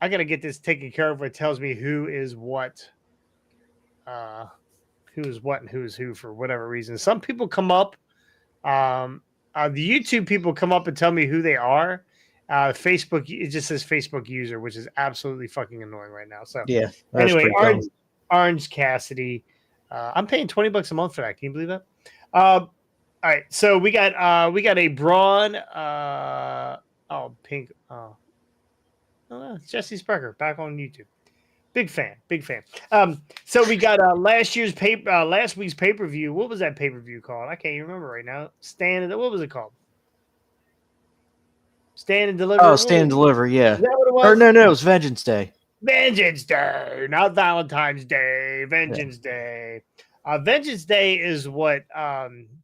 gotta get this taken care of. Where it tells me who is what, and who is who for whatever reason. Some people come up. The YouTube people come up and tell me who they are. Facebook, it just says Facebook user, which is absolutely fucking annoying right now. So
yeah.
Anyway, Orange Cassidy. I'm paying $20 a month for that. Can you believe that? All right, so we got a Braun. Pink. Jesse Sprecher back on YouTube. Big fan. So we got last week's pay-per-view. What was that pay-per-view called? I can't even remember right now. What was it called? Stand and Deliver.
Oh, Stand and Deliver, yeah.
Is that what it was?
Or no, it was Vengeance Day.
Vengeance Day, not Valentine's Day. Vengeance Day. Vengeance Day is what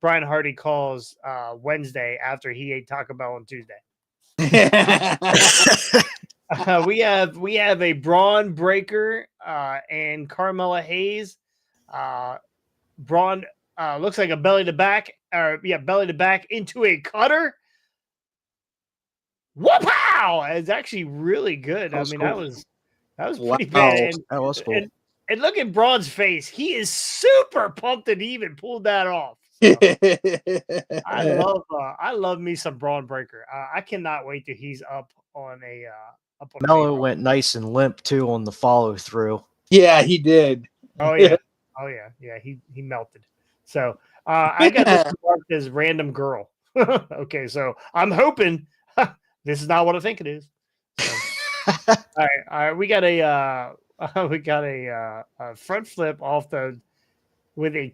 Brian Hardy calls Wednesday after he ate Taco Bell on Tuesday. We have a Braun Breaker and Carmella Hayes. Braun looks like a belly to back into a cutter. Whoop-pow! It's actually really good. That was pretty bad.
That was cool.
And look at Braun's face. He is super pumped that he even pulled that off. So, I love me some Braun Breaker. I cannot wait till he's up on a
Mello went nice and limp too on the follow through.
Yeah, he did.
Oh yeah. He melted. So I got this marked as random girl. Okay, so I'm hoping this is not what I think it is. So, all right. We got a front flip with a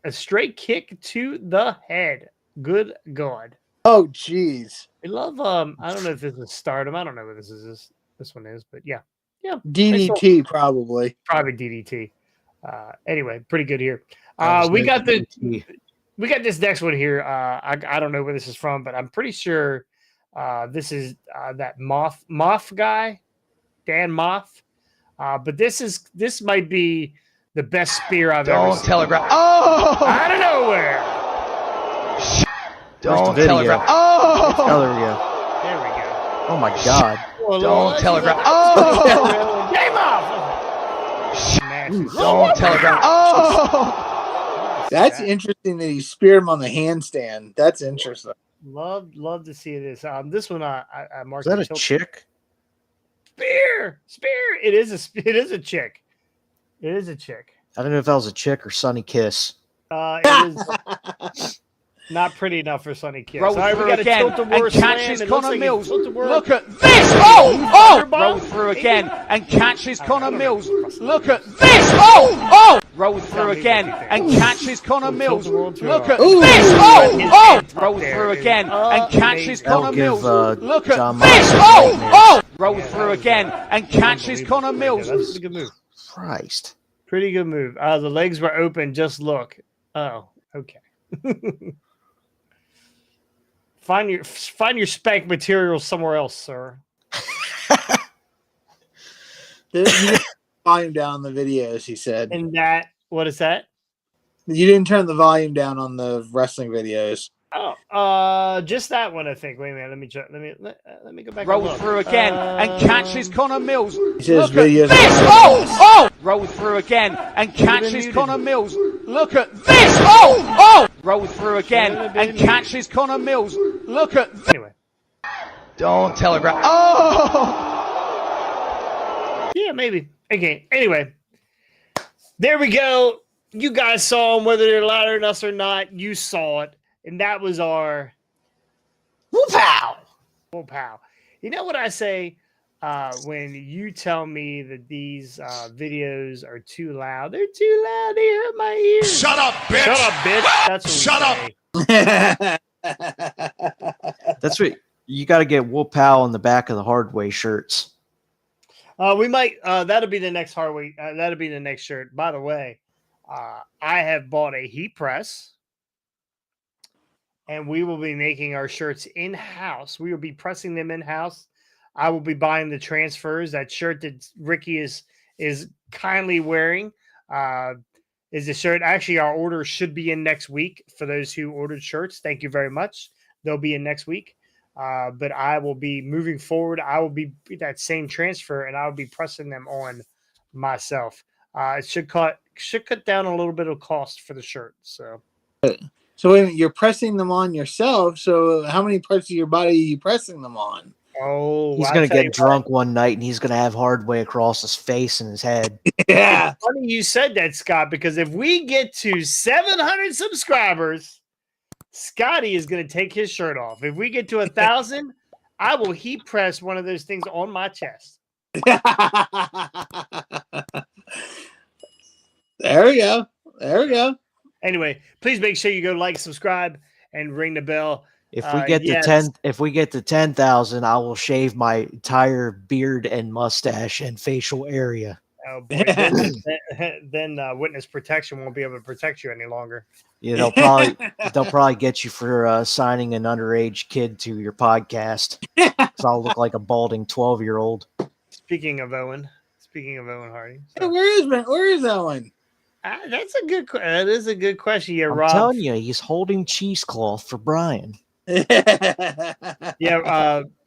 straight kick to the head. Good God.
Oh, jeez.
I love. I don't know if this is Stardom. I don't know what this one is, but yeah.
DDT probably
DDT. Anyway, pretty good here. We got this next one here. I don't know where this is from, but I'm pretty sure this is that Moff guy, Dan Moff. But this might be the best spear I've ever seen.
Telegraph. Oh!
Out of nowhere.
Don't telegraph.
Oh, there we go.
There we go.
Oh my God.
Don't telegraph. Oh!
Game off.
Don't telegraph. Oh!
That's interesting that he speared him on the handstand. That's interesting.
Love to see this. This one I marked.
Is that a chick?
Spear. It is a chick. It is a chick.
I don't know if that was a chick or Sunny Kiss.
It is not pretty enough for Sunny Kiss.
Roll through again and catches Connor Mills. Look at this! Oh! Roll through again and catches Connor Mills. Look at this! Oh! Roll through again and catches Connor Mills. Look at this! Oh! Roll through again and catches Connor Mills. Look at this! Oh! Roll through again and catches Connor Mills.
That's a good move.
Christ.
Pretty good move. The legs were open. Just look. Oh, okay. Find your spank material somewhere else, sir.
Volume down the videos, he said.
And what is that?
You didn't turn the volume down on the wrestling videos.
Oh, just that one, I think. Wait a minute. Let me check. Let me go back.
Rolls through again and catches Connor Mills.
Look
at this! Oh! Rolls through again and catches Connor Mills. Look at this! Oh! Rolls through again and catches Connor Mills. Look at this!
Anyway.
Don't telegraph. Oh!
Yeah, maybe. Okay. Anyway, there we go. You guys saw them, whether they're louder than us or not. You saw it. And that was our whoop-pow. Whoop-pow. You know what I say when you tell me that these videos are too loud? They're too loud. They hurt my ears.
Shut up, bitch.
Shut up, bitch. That's what
Shut
up.
That's what you got to get whoop-pow on the back of the Hardway shirts.
We might. That'll be the next Hardway. That'll be the next shirt. By the way, I have bought a heat press. And we will be making our shirts in-house. We will be pressing them in-house. I will be buying the transfers. That shirt that Ricky is kindly wearing is a shirt. Actually, our order should be in next week for those who ordered shirts. Thank you very much. They'll be in next week. But I will be moving forward. I will be that same transfer, and I will be pressing them on myself. It should cut down a little bit of cost for the shirt. So
wait a minute, you're pressing them on yourself. So how many parts of your body are you pressing them on?
Oh,
he's going to get drunk one night and he's going to have Hardway across his face and his head.
Yeah.
It's funny you said that, Scott, because if we get to 700 subscribers, Scotty is going to take his shirt off. If we get to 1,000, I will heat press one of those things on my chest.
There we go. There we go.
Anyway, please make sure you go like, subscribe, and ring the bell.
If we get to 10,000, I will shave my entire beard and mustache and facial area.
Oh boy, then witness protection won't be able to protect you any longer.
Yeah, they'll probably get you for signing an underage kid to your podcast. So I'll look like a balding 12-year-old.
Speaking of Owen Hardy,
so. Hey, where is Owen?
That's a good. That is a good question. Yeah, Rob.
I'm telling you, he's holding cheesecloth for Brian.
Yeah,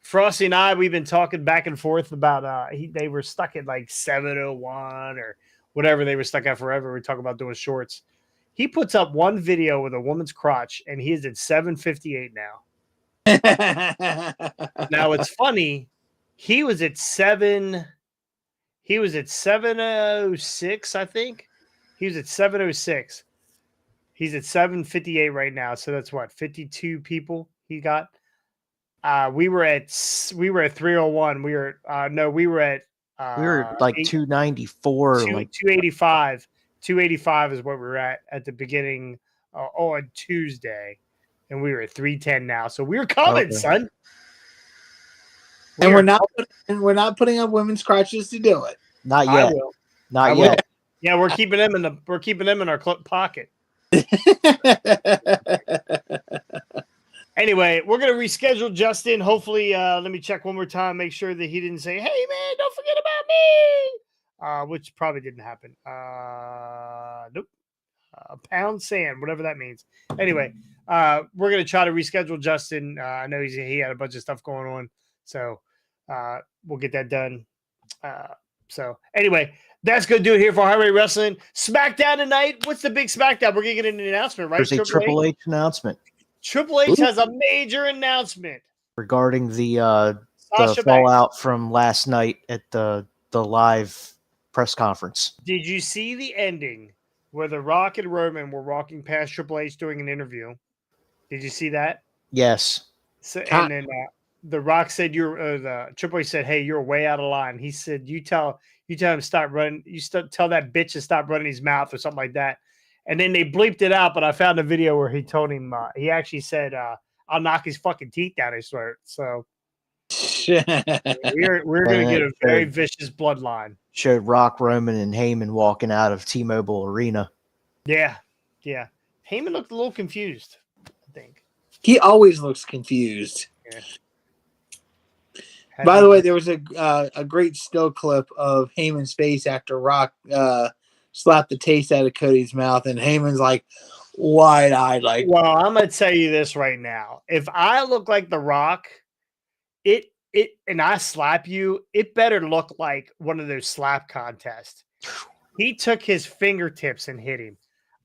Frosty and I, we've been talking back and forth about. They were stuck at like 701 or whatever they were stuck at forever. We talk about doing shorts. He puts up one video with a woman's crotch, and he is at 758 now. Now it's funny. He was at 706, I think. He was at 706. He's at 758 right now. So that's what, 52 people he got. We were at 301. We were at
we were like 294,
285. 285 is what we were at the beginning on Tuesday, and we were at 310 now. So we're coming, son.
And we're not putting up women's crotches to do it.
Not yet.
I will.
Not yet.
Yeah, we're keeping them in our pocket. Anyway, we're gonna reschedule Justin. Hopefully, let me check one more time, make sure that he didn't say, "Hey man, don't forget about me," which probably didn't happen. Nope. Pound sand, whatever that means. Anyway, we're gonna try to reschedule Justin. I know he had a bunch of stuff going on, so we'll get that done. So anyway, that's going to do it here for Highway Wrestling. SmackDown tonight. What's the big SmackDown? We're going to get an announcement, right?
There's a Triple H announcement.
Triple H has a major announcement
regarding the fallout from last night at the live press conference.
Did you see the ending where The Rock and Roman were walking past Triple H doing an interview? Did you see that?
Yes.
So, and then The Rock said, the Triple H said, "Hey, you're way out of line." He said, "You tell him stop running. Tell that bitch to stop running his mouth," or something like that. And then they bleeped it out. But I found a video where he told him, he actually said, "I'll knock his fucking teeth down his throat." So we're gonna get a very vicious bloodline.
Showed Rock, Roman, and Heyman walking out of T-Mobile Arena.
Yeah. Heyman looked a little confused, I think.
He always looks confused.
Yeah.
By the way, there was a great still clip of Heyman's face after Rock slapped the taste out of Cody's mouth, and Heyman's like wide-eyed, like,
well, I'm gonna tell you this right now. If I look like The Rock, and I slap you, it better look like one of those slap contests. He took his fingertips and hit him.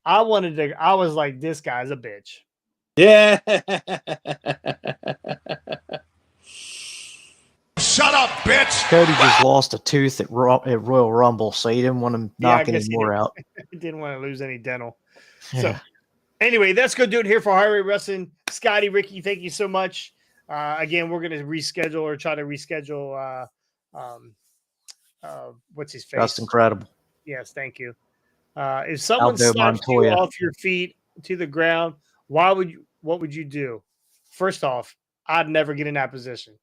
I was like, this guy's a bitch.
yeah.
Shut up, bitch!
Cody just lost a tooth at Royal Rumble, so he didn't want to knock any more out.
He didn't want to lose any dental.
Yeah.
So anyway, that's going to do it here for Highway Wrestling. Scotty, Ricky, thank you so much. Again, we're going to reschedule or try to reschedule. What's his face?
That's incredible.
Yes, thank you. If someone
Aldo
slaps you
Montoya.
off your feet to the ground, what would you do? First off, I'd never get in that position.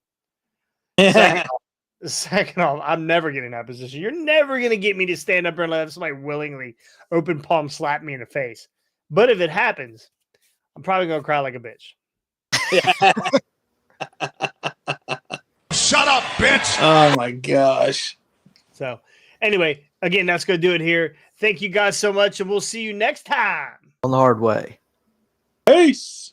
Second off, I'm never getting in that position. You're never going to get me to stand up and let somebody willingly open palm slap me in the face. But if it happens, I'm probably going to cry like a bitch.
Shut up, bitch!
Oh my gosh.
So anyway, again, that's going to do it here. Thank you guys so much, and we'll see you next time.
On the hard way.
Peace.